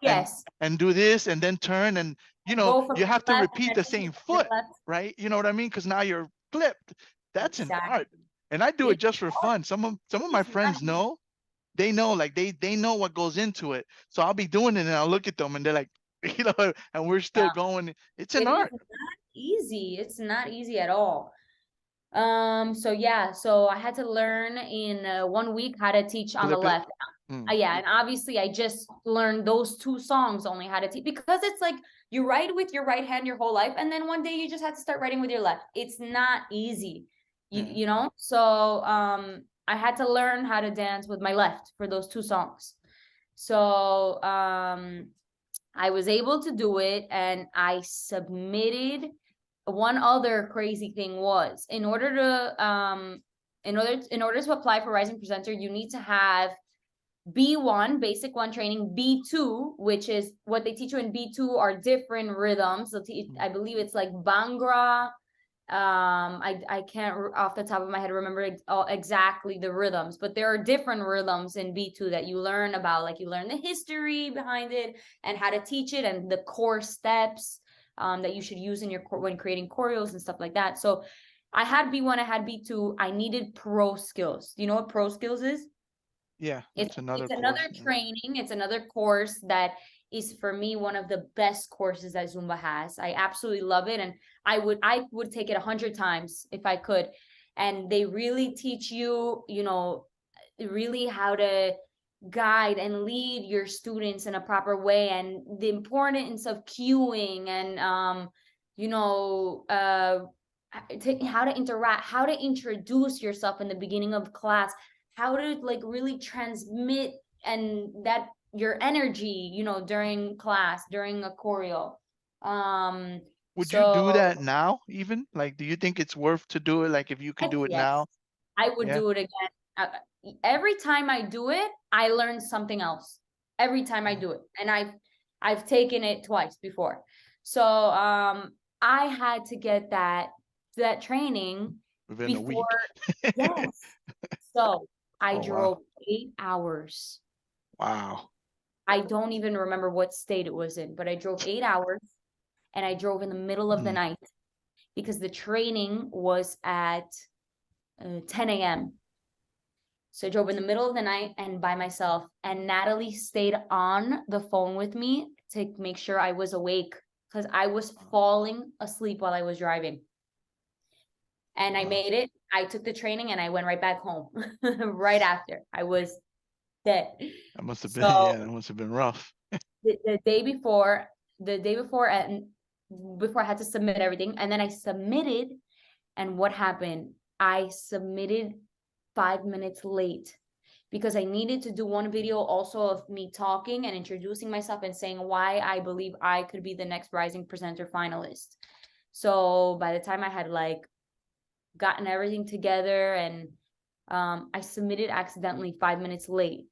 and yes. do this and then turn, and Go from you have to left and repeat then the take same your foot, left. right? You know what I mean? Because now you're flipped. That's an art, Exactly. and I do it It's just for hard. fun. Some of my It's not friends easy. know. They know, like they know what goes into it. So I'll be doing it and I'll look at them and they're like, and we're still Yeah. going. It's an It is art. not easy. It's not easy at all. So yeah, so I had to learn in 1 week how to teach on the Flip it. left. Mm. Yeah, and obviously I just learned those two songs only how to teach, because it's like you write with your right hand your whole life, and then one day you just have to start writing with your left. It's not easy, Yeah. you know. So I had to learn how to dance with my left for those two songs. So I was able to do it, and I submitted. One other crazy thing was, in order to apply for Rising Presenter, you need to have B1, basic one training, B2, which is what they teach you in B2 are different rhythms. I believe it's like Bhangra. I can't off the top of my head remember exactly the rhythms, but there are different rhythms in B2 that you learn about, like you learn the history behind it and how to teach it and the core steps that you should use in when creating choreos and stuff like that. So I had B1, I had B2. I needed pro skills. Do you know what pro skills is? Yeah. It's That's another it's course. another training, it's another course that is for me one of the best courses that Zumba has. I absolutely love it, and I would take it 100 times if I could. And they really teach you, really how to guide and lead your students in a proper way, and the importance of cueing and you know how to interact, how to introduce yourself in the beginning of class, how to like really transmit and that your energy, during class, during a choreo. Um, Would you do so that now, even? Like, do you think it's worth to do it? Like, if you could heck do it yes, now? I would Yeah. do it again. Uh, every time I do it, I learn something else. Every time I Mm. do it, and I've taken it twice before. So I had to get that training Within a before. week. Yes. So I Oh, wow. drove 8 hours. Wow. I don't even remember what state it was in, but I drove 8 hours, and I drove in the middle of the Mm. night because the training was at 10 a.m. So I drove in the middle of the night and by myself, and Natalie stayed on the phone with me to make sure I was awake because I was falling asleep while I was driving. And I Wow. made it. I took the training and I went right back home right after. I was dead. That must have been, yeah, So that must have been rough. the day before, and before I had to submit everything, and then I submitted, and what happened? I submitted 5 minutes late because I needed to do one video also of me talking and introducing myself and saying why I believe I could be the next Rising Presenter finalist. So by the time I had like gotten everything together, and I submitted accidentally 5 minutes late.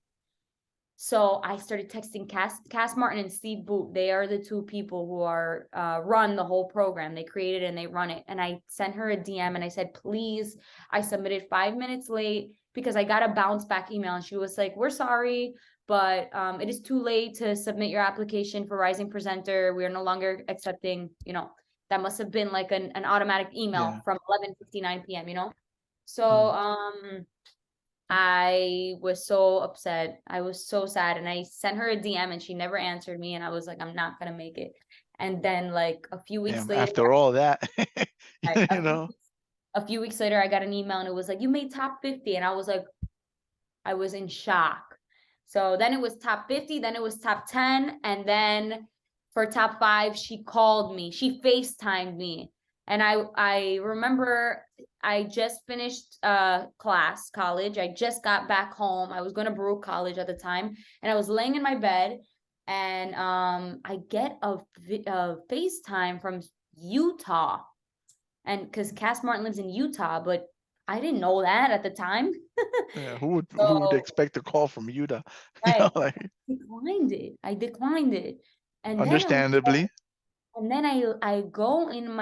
So I started texting Cass Martin and Steve Boot. They are the two people who are run the whole program. They create it and they run it. And I sent her a DM and I said, please, I submitted 5 minutes late because I got a bounce back email. And she was like, we're sorry, but it is too late to submit your application for Rising Presenter. We are no longer accepting, that must have been like an automatic email Yeah. from 11:59 p.m., you know? So Mm. I was so upset. I was so sad. And I sent her a DM and she never answered me. And I was like, I'm not gonna make it. And then like a few weeks Damn, later, after all that, I, you know. a few weeks later, I got an email and it was like, you made top 50. And I was like, I was in shock. So then it was top 50, then it was top 10. And then for top 5, she called me, she FaceTimed me. And I remember I just finished college. I just got back home. I was going to Baruch College at the time. And I was laying in my bed and I get a FaceTime from Utah. And because Cass Martin lives in Utah, but I didn't know that at the time. Yeah, who would So expect a call from Utah? You know, right, like I declined it, and then understandably. I go in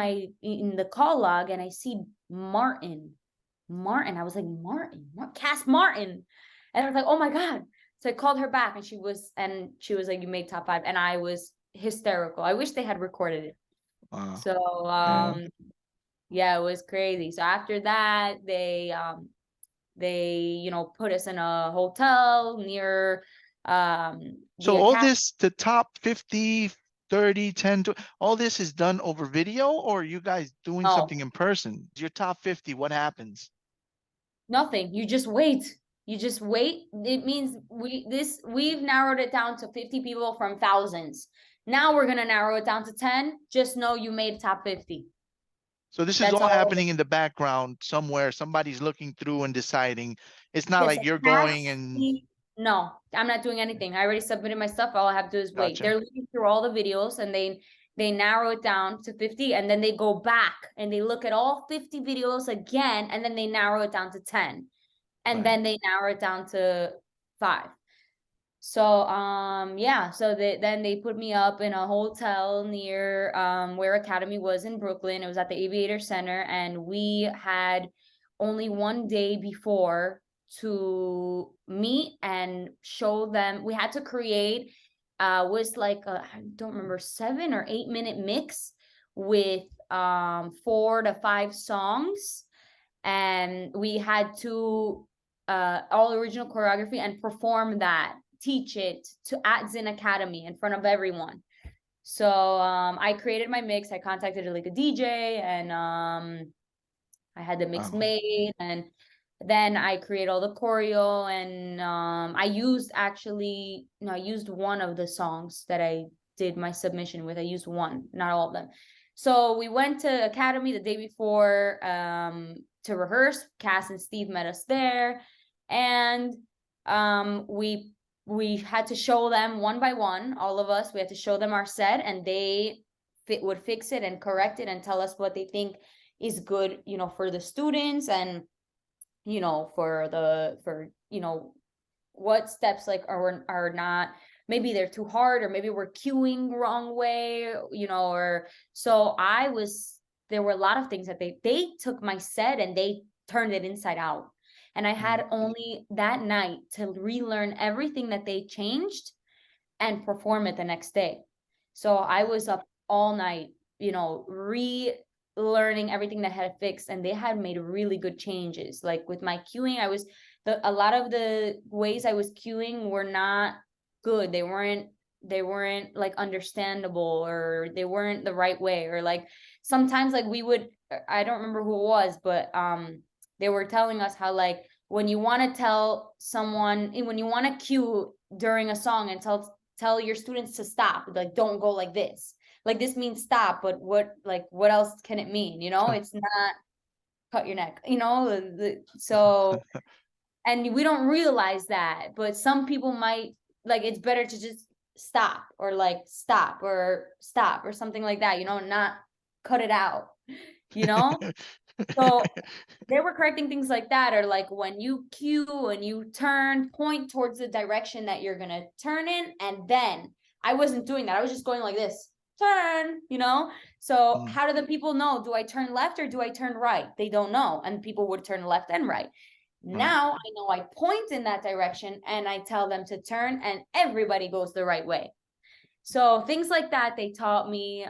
the call log and I see Martin. I was like, Cass Martin, and I was like, oh my god. So I called her back and she was like, you made top 5, and I was hysterical. I wish they had recorded it. So Yeah. yeah, it was crazy. So after that, they put us in a hotel near So the all academy. this, the top 50, 30, 10, all this is done over video, or are you guys doing something No, in person? Your top 50, what happens? nothing. You just wait. It means we've narrowed it down to 50 people from thousands. Now we're gonna narrow it down to 10. Just know you made top 50. So this is That's all all. happening in the background somewhere. Somebody's looking through and deciding. It's not Yes, like you're going Cass, and no, I'm not doing anything. I already submitted my stuff. All I have to do is wait. gotcha. They're looking through all the videos and they narrow it down to 50, and then they go back and they look at all 50 videos again, and then they narrow it down to 10. And Right. then they narrow it down to 5. So yeah, so then they put me up in a hotel near where Academy was in Brooklyn. It was at the Aviator Center, and we had only one day before to meet and show them. We had to create was like I don't remember, 7 or 8 minute mix with 4 to 5 songs, and we had to all original choreography and perform that, teach it to at Zin Academy in front of everyone. So I created my mix. I contacted like a DJ, and I had the mix Wow. made, and then I create all the choreo, and I used one of the songs that I did my submission with. I used one, not all of them. So we went to Academy the day before to rehearse. Cass and Steve met us there, and we had to show them one by one, all of us. We had to show them our set, and they would fix it and correct it and tell us what they think is good, for the students, and for what steps like are not, maybe they're too hard, or maybe we're cueing wrong way, or so there were a lot of things that they took my set and they turned it inside out, and I had only that night to relearn everything that they changed and perform it the next day. So I was up all night, relearning everything that had fixed, and they had made really good changes. Like with my cueing, a lot of the ways I was cueing were not good. They weren't like understandable, or they weren't the right way, or like sometimes like I don't remember who it was, but they were telling us how like when you want to tell someone, when you want to cue during a song and tell your students to stop, like don't go like this, like this means stop, but what else can it mean? It's not cut your neck, so and we don't realize that, but some people might, like, it's better to just stop, or like stop or something like that, not cut it out, so they were correcting things like that, or like when you cue and you point towards the direction that you're gonna turn in, and then I wasn't doing that. I was just going like this, turn, So how do the people know? Do I turn left or do I turn right? They don't know, and people would turn left and right. Now I know I point in that direction and I tell them to turn, and everybody goes the right way. So things like that they taught me.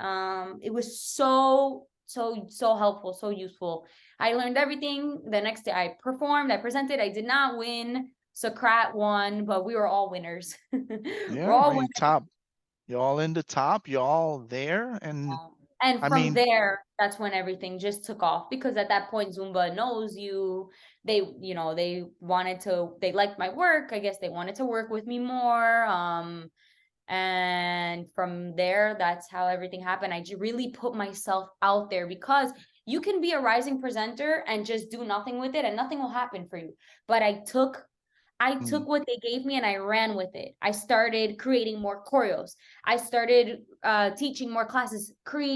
It was so helpful, so useful. I learned everything. The next day I performed, I presented. I did not win. Socrat won, but we were all winners. We're Yeah, I all mean, winners. top. You're all in the top. You're all there, and And I from mean, there, that's when everything just took off, because at that point, Zumba knows you. They, you know, they liked my work. I guess they wanted to work with me more. And from there, that's how everything happened. I really put myself out there, because you can be a rising presenter and just do nothing with it and nothing will happen for you. But I took mm, what they gave me and I ran with it. I started creating more choreos. I started teaching more classes,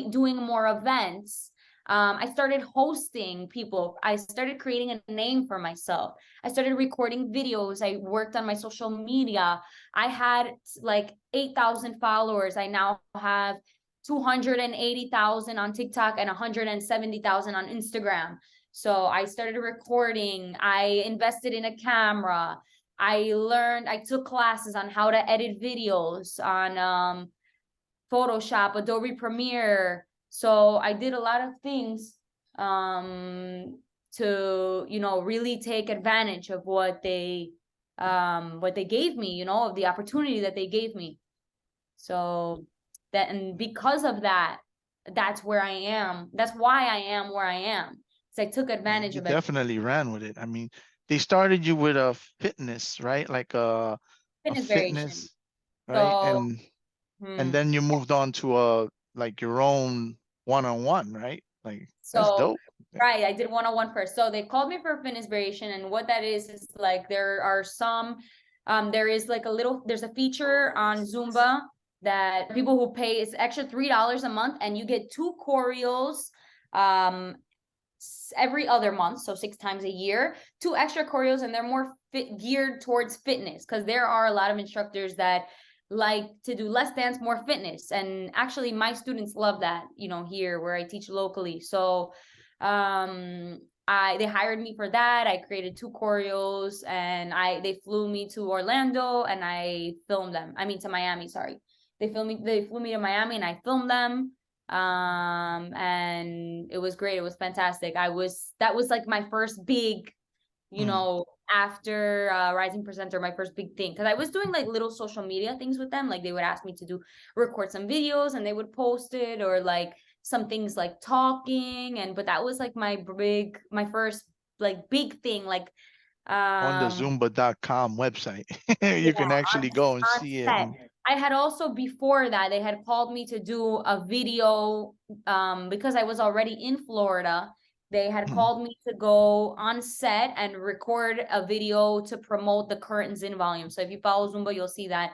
doing more events. I started hosting people. I started creating a name for myself. I started recording videos. I worked on my social media. I had like 8,000 followers. I now have 280,000 on TikTok and 170,000 on Instagram. So I started recording. I invested in a camera. I took classes on how to edit videos on Photoshop, Adobe Premiere. So I did a lot of things to, you know, really take advantage of what they gave me, you know, of the opportunity that they gave me. So that, and because of that, that's where I am. That's why I am where I am. So I took yeah, advantage you of it. definitely ran with it. I mean, they started you with a fitness, right? Like a Fitness variation. fitness, right? So, And then you moved on to a like your own one-on-one, right? Like that's so dope. Yeah. right, I did 101 first. So they called me for fitness variation, and what that is like there are some there is like there's a feature on Zumba that people who pay is extra $3 a month, and you get 2 choreos um every other month, so 6 times a year, 2 extra choreos, and they're more geared towards fitness, because there are a lot of instructors that like to do less dance, more fitness. And actually my students love that, you know, here where I teach locally. So they hired me for that. I created 2 choreos, and they flew me to Orlando and I filmed them. I mean to Miami, sorry. They flew me to Miami and I filmed them. And it was great. It was fantastic. That was like my first big, you Mm. know, after rising presenter, my first big thing, because I was doing like little social media things with them. Like they would ask me to record some videos and they would post it, or like some things like talking. And but that was like my first like big thing, like On the um Zumba.com website, yeah, you can actually go and on see it. set. And I had also, before that, they had called me to do a video because I was already in Florida. They had mm, called me to go on set and record a video to promote the current Zin volume. So if you follow Zumba, you'll see that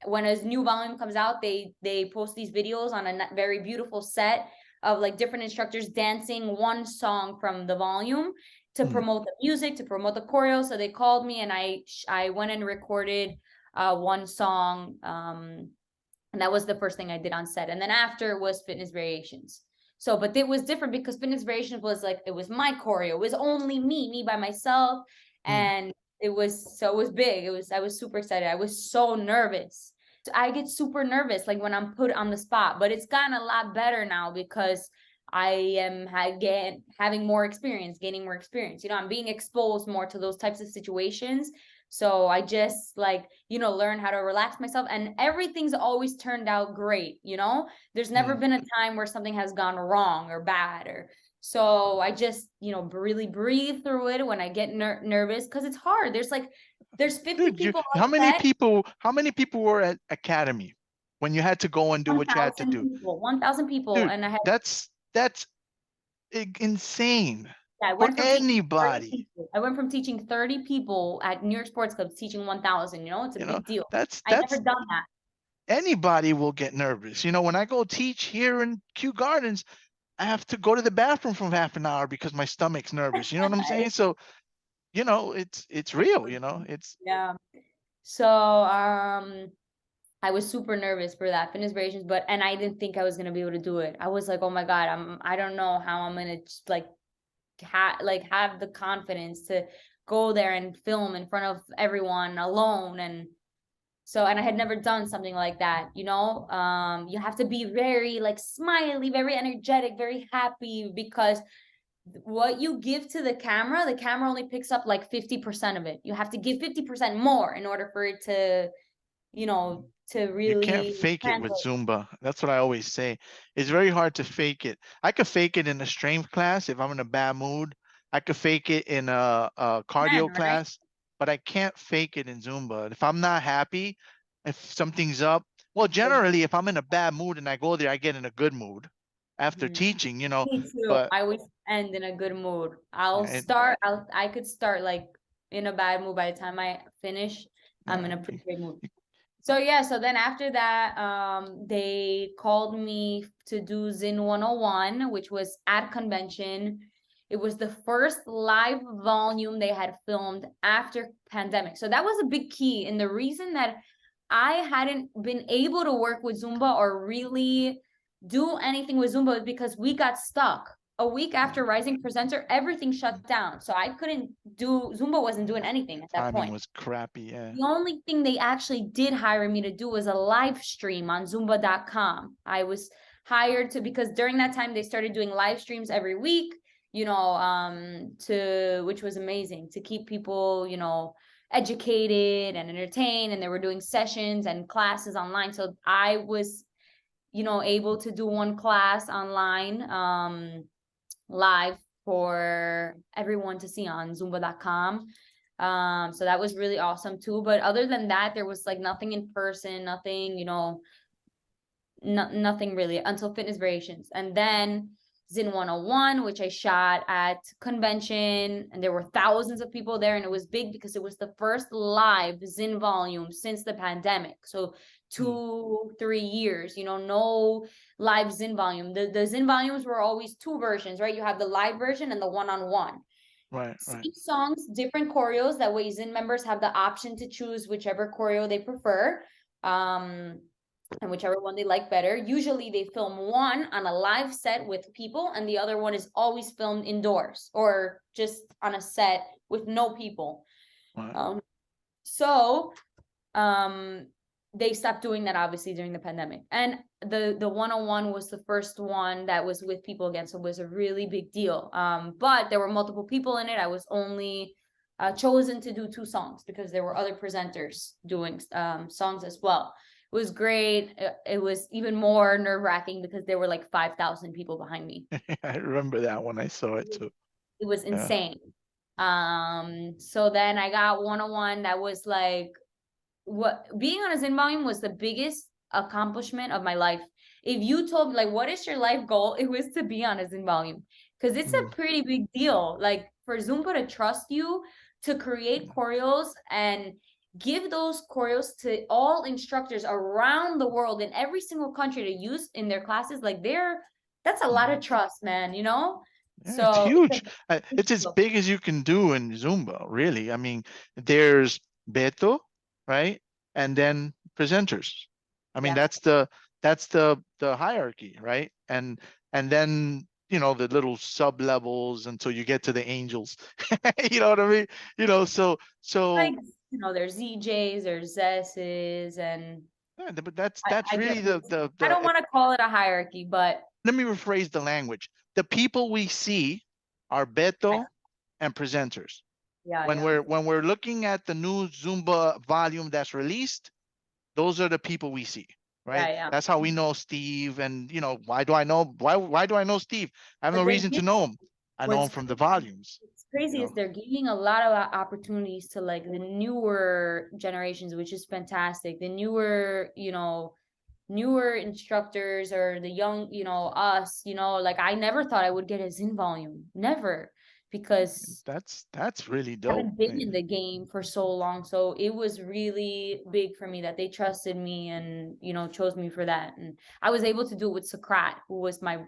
when a new volume comes out, they post these videos on a very beautiful set of like different instructors dancing one song from the volume to mm, promote the music, to promote the choreo. So they called me and I went and recorded one song. And that was the first thing I did on set. And then after was fitness variations. So, but it was different because fitness variations was like, it was my choreo. It was only me by myself. mm. And it was big. I was super excited. I was so nervous. I get super nervous like when I'm put on the spot, but it's gotten a lot better now because I am having more experience, gaining more experience. You know, I'm being exposed more to those types of situations. So I just like, you know, learn how to relax myself, and everything's always turned out great. You know, there's never Mm. been a time where something has gone wrong or bad, or so I just, you know, really breathe through it when I get nervous, because it's hard. There's 50 Dude, people on set. how many people were at Academy when you had to go and do what you had to 1,000 do? people, 1,000 people. Dude, And I had, that's insane yeah, I for went from teaching 30 anybody. people. I went from teaching 30 people at New York Sports Club to teaching 1,000. You know, it's a You know, big deal. I that's never done that. anybody will get nervous. You know, when I go teach here in Kew Gardens, I have to go to the bathroom for half an hour because my stomach's nervous. You know what I'm saying? So, you know, it's real, you know. It's Yeah. So I was super nervous for that fitness variations, and I didn't think I was gonna be able to do it. I was like, oh my God, I don't know how I'm gonna just like have the confidence to go there and film in front of everyone alone. And So, and I had never done something like that, you know. You have to be very like smiley, very energetic, very happy, because what you give to the camera only picks up like 50% of it. You have to give 50% more in order for it to, you know, to You can't really fake it with translate. Zumba. That's what I always say. It's very hard to fake it. I could fake it in a strength class if I'm in a bad mood. I could fake it in a Man, cardio right? class, but I can't fake it in Zumba. If I'm not happy, if something's up, well, generally, if I'm in a bad mood and I go there, I get in a good mood after Mhm. teaching, you know. Me too. But I always end in a good mood. and I could start like in a bad mood. By the time I finish, I'm in yeah, a pretty great mood. So yeah, so then after that, they called me to do Zin 101, which was at convention. It was the first live volume they had filmed after pandemic. So that was a big key. And the reason that I hadn't been able to work with Zumba or really do anything with Zumba is because we got stuck. A week after Rising Presenter, everything shut down. So I couldn't do, Zumba wasn't doing anything at that timing point. was crappy. Yeah. The only thing they actually did hire me to do was a live stream on Zumba.com. I was hired to, because during that time they started doing live streams every week, you know, to, which was amazing, to keep people, you know, educated and entertained. And they were doing sessions and classes online. So I was, you know, able to do one class online, live for everyone to see on Zumba.com. So that was really awesome too. But other than that, there was like nothing in person, nothing, you know, nothing really until Fitness Variations. And then Zin 101, which I shot at convention, and there were thousands of people there, and it was big because it was the first live Zin volume since the pandemic. So 2-3 years, you know, no live Zin volume. The Zin volumes were always two versions, right? You have the live version and the one-on-one. Right. Same songs, different choreos. That way Zin members have the option to choose whichever choreo they prefer. And whichever one they like better. Usually they film one on a live set with people, and the other one is always filmed indoors or just on a set with no people. Right. So they stopped doing that obviously during the pandemic. And the 101 was the first one that was with people again, so it was a really big deal. But there were multiple people in it. I was only chosen to do 2 songs because there were other presenters doing songs as well. It was great. It was even more nerve-wracking because there were like 5,000 people behind me. I remember that one. I saw it too. It was Yeah. insane. So then I got 101. That was like, what, being on a Zin volume was the biggest accomplishment of my life. If you told me like, what is your life goal, it was to be on a Zin volume, because it's a pretty big deal. Like for Zumba to trust you to create choreos and give those choreos to all instructors around the world in every single country to use in their classes, like that's a lot of trust, man, you know. Yeah, it's So huge. it's a big It's as deal. big as you can do in Zumba, really. I mean, there's Beto, right? And then presenters. I mean, Yeah. that's the hierarchy, right? And then, you know, the little sub levels until you get to the angels. You know what I mean? You know, Like, you know, there's ZJs, there's Zesses, and yeah, but that's I really get the this. the I don't it- want to call it a hierarchy, but let me rephrase the language. The people we see are Beto and presenters. yeah, When yeah, we're looking at the new Zumba volume that's released, those are the people we see, right? yeah. That's how we know Steve. And you know, why do I know Steve? I have no But they're reason to giving, know him. I know him what's from the volumes, you crazy is know. they're giving a lot of opportunities to like the newer generations, which is fantastic. The newer, you know, newer instructors, or the young, you know, us, you know, like I never thought I would get a Zin volume, never, because That's really I dope. haven't been in the game for so long. So it was really big for me that they trusted me and, you know, chose me for that. And I was able to do it with Sokrat, who was my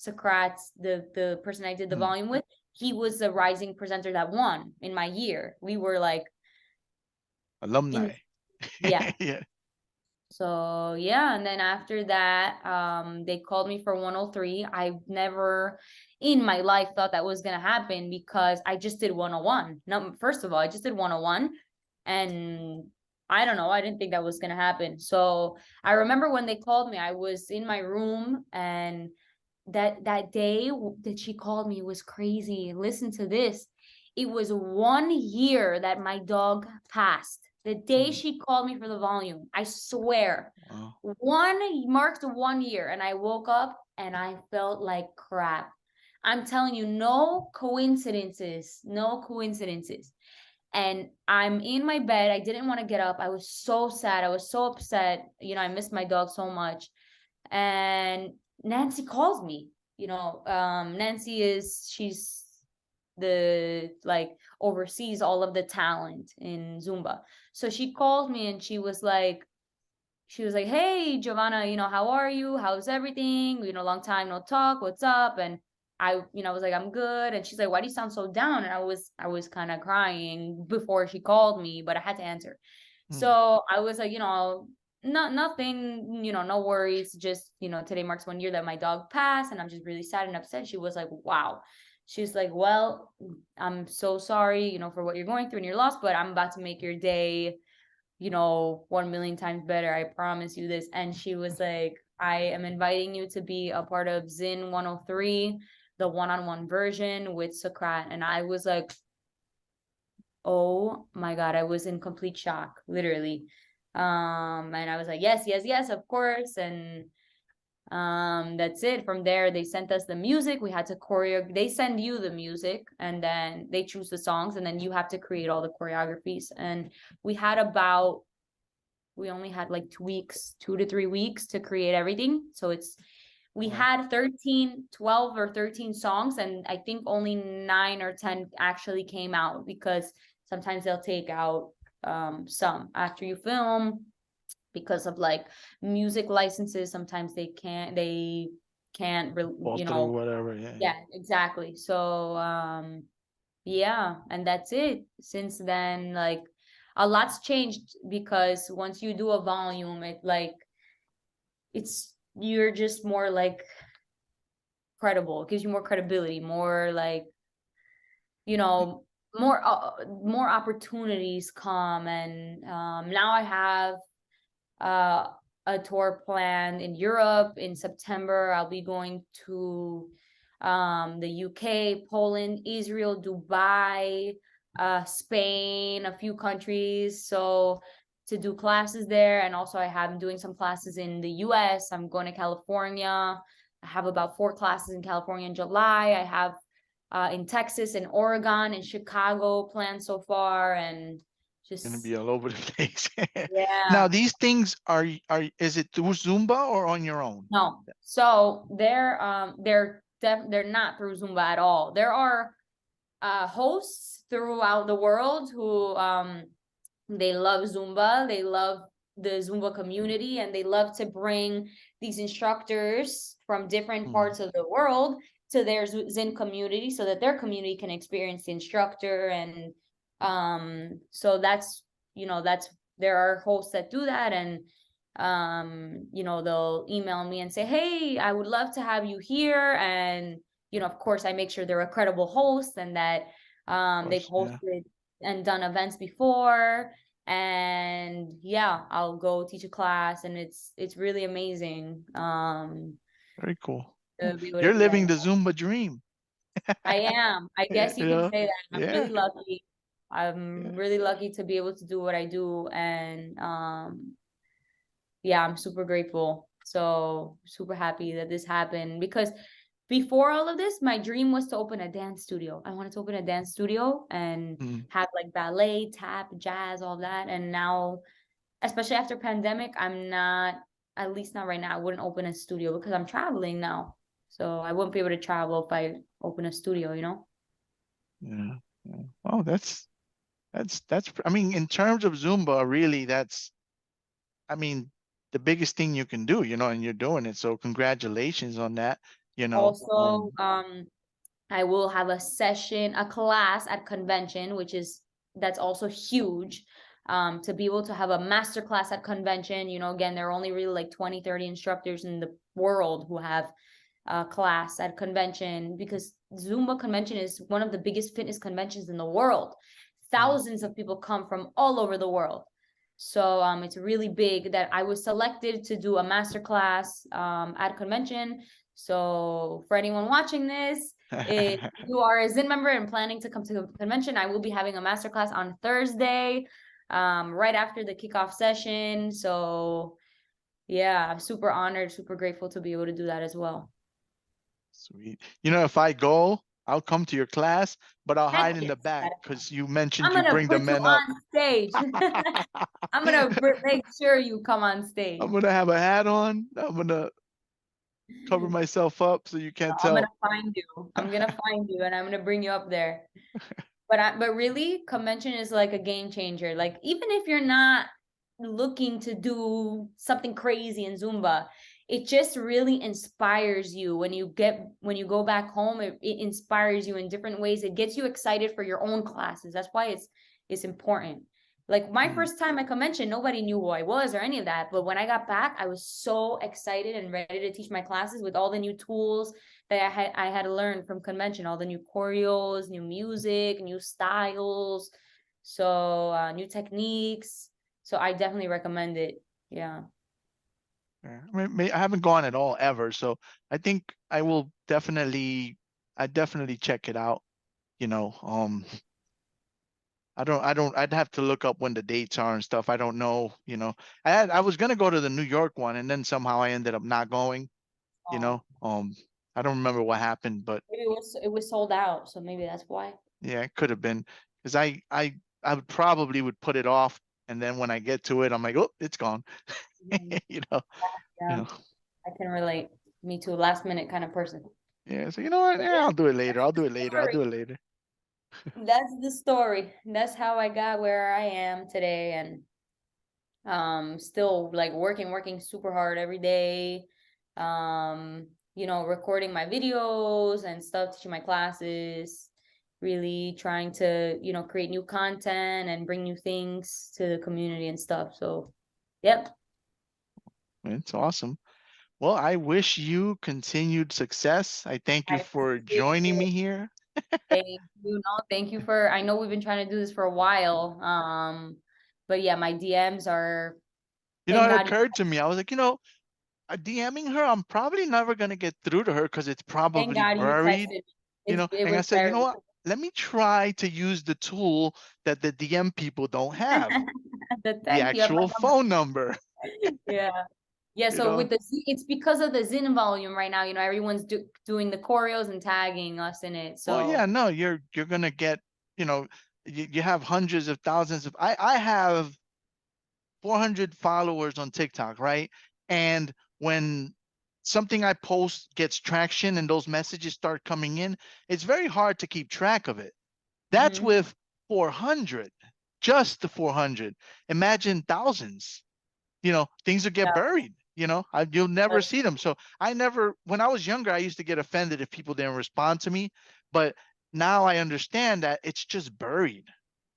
Sokrat's the person I did the Hmm. volume with. He was the rising presenter that won in my year. We were like in, Alumni. yeah. Yeah. So yeah, and then after that, they called me for 103. I never in my life thought that was gonna happen because I just did 101. No, first of all, I just did 101, and I don't know. I didn't think that was gonna happen. So I remember when they called me, I was in my room, and that day that she called me was crazy. Listen to this. It was 1 year that my dog passed. The day she called me for the volume, I swear. Wow. Marked 1 year, and I woke up and I felt like crap. I'm telling you, no coincidences, no coincidences. And I'm in my bed. I didn't want to get up. I was so sad. I was so upset. I missed my dog so much. And Nancy calls me. Nancy she's the oversees all of the talent in Zumba. So she called me and she was like, hey, Giovanna, how are you? How's everything? Long time no talk. What's up? And I was like, I'm good. And she's like, why do you sound so down? And I was kind of crying before she called me, but I had to answer. So I was like, nothing, no worries. Just, today marks 1 year that my dog passed, and I'm just really sad and upset. She was like, wow. She's like, well, I'm so sorry, for what you're going through and your loss, but I'm about to make your day 1 million times better. I promise you this. And she was like, I am inviting you to be a part of Zin 103, the one-on-one version with Sokrat. And I was like, oh my God, I was in complete shock, literally. And I was like, yes, yes, yes, of course. And that's it. From there, they sent us the music. We had to they send you the music, and then they choose the songs, and then you have to create all the choreographies. And we only had like 2 weeks, 2 to 3 weeks to create everything. So we had 12 or 13 songs, and I think only 9 or 10 actually came out, because sometimes they'll take out some after you film, because of music licenses. Sometimes they can't Through whatever. yeah, exactly. So yeah, and that's it. Since then, a lot's changed, because once you do a volume, you're just more credible. It gives you more credibility, more more opportunities come. And now I have a tour planned in Europe in September. I'll be going to the UK, Poland, Israel, Dubai, Spain, a few countries. So to do classes there. And also I'm doing some classes in the US. I'm going to California. I have about 4 classes in California in July. I have in Texas and Oregon and Chicago planned so far. And just Gonna be all over the place. yeah. Now these things is it through Zumba or on your own? No. So they're not through Zumba at all. There are hosts throughout the world who they love Zumba, they love the Zumba community, and they love to bring these instructors from different parts of the world to their Zen community, so that their community can experience the instructor. And so there are hosts that do that. And they'll email me and say, hey, I would love to have you here. And of course, I make sure they're a credible host, and that they've hosted and done events before. And yeah, I'll go teach a class, and it's really amazing. Very cool. To be able to You're do living that. the Zumba dream. I am. I guess you can say that. I'm Yeah. really lucky. I'm really lucky to be able to do what I do. And yeah, I'm super grateful. So super happy that this happened, because before all of this, my dream was to open a dance studio. I wanted to open a dance studio and have ballet, tap, jazz, all that. And now, especially after pandemic, I'm not, at least not right now, I wouldn't open a studio, because I'm traveling now. So I wouldn't be able to travel if I open a studio, Yeah. Oh, that's, I mean, in terms of Zumba, really, I mean, the biggest thing you can do, and you're doing it. So congratulations on that, Also, I will have a class at convention, that's also huge. To be able to have a master class at convention, again, there are only really 20, 30 instructors in the world who have a class at convention, because Zumba convention is one of the biggest fitness conventions in the world. Thousands of people come from all over the world. So it's really big that I was selected to do a masterclass at convention. So for anyone watching this, if you are a Zin member and planning to come to the convention, I will be having a masterclass on Thursday, right after the kickoff session. So yeah, I'm super honored, super grateful to be able to do that as well. Sweet. You know, if I go, I'll come to your class, but I'll hide Heck in the yes, back because you mentioned I'm you gonna bring the put you men up. on stage. I'm gonna make sure you come on stage. I'm gonna have a hat on. I'm gonna cover myself up so you can't I'm gonna tell. find you. I'm gonna find you and I'm gonna bring you up there. But really, convention is like a game changer. Like even if you're not looking to do something crazy in Zumba, it just really inspires you when you go back home. It inspires you in different ways. It gets you excited for your own classes. That's why it's important. Like my first time at convention, nobody knew who I was or any of that. But when I got back, I was so excited and ready to teach my classes with all the new tools that I had learned from convention, all the new choreos, new music, new styles, so new techniques. So I definitely recommend it. Yeah. Yeah. I mean, I haven't gone at all ever, so I think I will definitely, check it out. You know, I'd have to look up when the dates are and stuff. I don't know, you know. I was gonna go to the New York one, and then somehow I ended up not going, you Oh, know. I don't remember what happened, but maybe it was sold out, so maybe that's why. yeah, it could have been because I would probably would put it off, and then when I get to it, I'm like, oh, it's gone. Mhm. You know, you Yeah, know. I can relate. Me too, last minute kind of person. Yeah, so you know what? Yeah, I'll do it later. I'll do it later. I'll do Story. it later. That's the story. That's how I got where I am today, and still like working super hard every day, recording my videos and stuff, teaching my classes, really trying to create new content and bring new things to the community and stuff. So yep. It's awesome. Well, I wish you continued success. I thank you I for appreciate joining it. me here. Thank you for, I know we've been trying to do this for a while, but yeah, my DMs are, You know, thank it God. occurred to me. I was like, DMing her, I'm probably never gonna get through to her because it's Thank probably God you buried, texted me. you know. It And I was said, you very know what? Let me try to use the tool that the DM people don't have, the thank you. I have actual my number. phone number. Yeah. Yeah, You so know, with it's because of the Zin volume right now, everyone's doing the choreos and tagging us in it. well, yeah, So no, you're gonna get, you know, you have hundreds of thousands of. I have 400 followers on TikTok, right? And when something I post gets traction and those messages start coming in, it's very hard to keep track of it. That's mhm. with 400, just the 400. Imagine thousands. You know, things will get Yeah. buried. You know, you'll never see them. So when I was younger, I used to get offended if people didn't respond to me. But now I understand that it's just buried.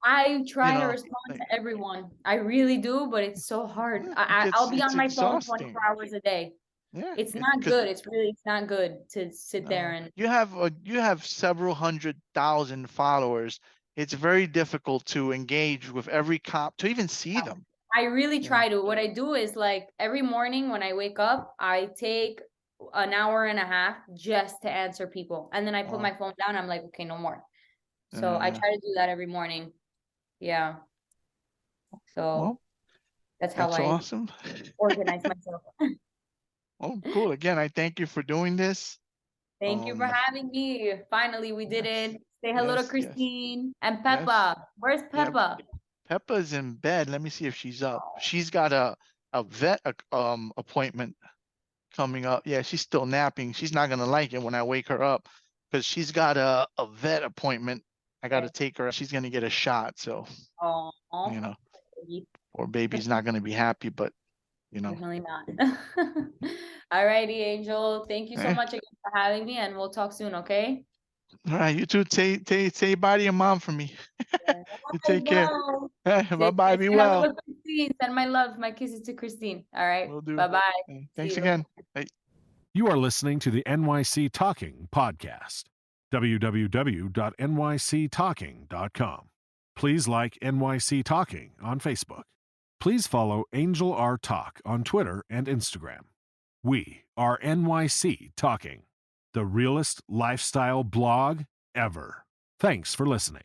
I You try to know, respond like to everyone. I really do, but it's so hard. I'll be it's on my phone 24 exhausting. hours a day. Yeah, It's not because good. It's not good to sit there no, and you have several 100,000 followers. It's very difficult to engage with every cop to even see them. I really You know, try to. What I do is like every morning when I wake up, I take an hour and a half just to answer people. And then I put oh, my phone down. I'm like, okay, no more. So I uh, try to do that every morning. Yeah. So well, that's how that's I awesome. organize myself. Oh, cool. Again, I thank you for doing this. Thank you for Um, having me. Finally, we did yes, it. Say hello to yes, Christine and yes. Peppa. Where's Yeah, Peppa? Peppa's in bed. Let me see if she's up. She's got a vet appointment coming up. Yeah, she's still napping. She's not gonna like it when I wake her up because she's got a vet appointment. I got to Okay. take her. She's gonna get a shot. So, Oh, you know, poor baby's not gonna be happy, but you know. definitely not. All righty, Angel. Thank you so Eh. much again for having me, and we'll talk soon, okay? All right, you too. Say bye to your mom for me. Yeah. You I take care. will. Bye Take bye. care. Be Say hello well. to Christine. Send my love, my kisses to Christine. All right. Will do. Bye-bye. See Thanks you. again. Bye. You are listening to the NYC Talking podcast. www.nyctalking.com. Please like NYC Talking on Facebook. Please follow Angel R Talk on Twitter and Instagram. We are NYC Talking, the realest lifestyle blog ever. Thanks for listening.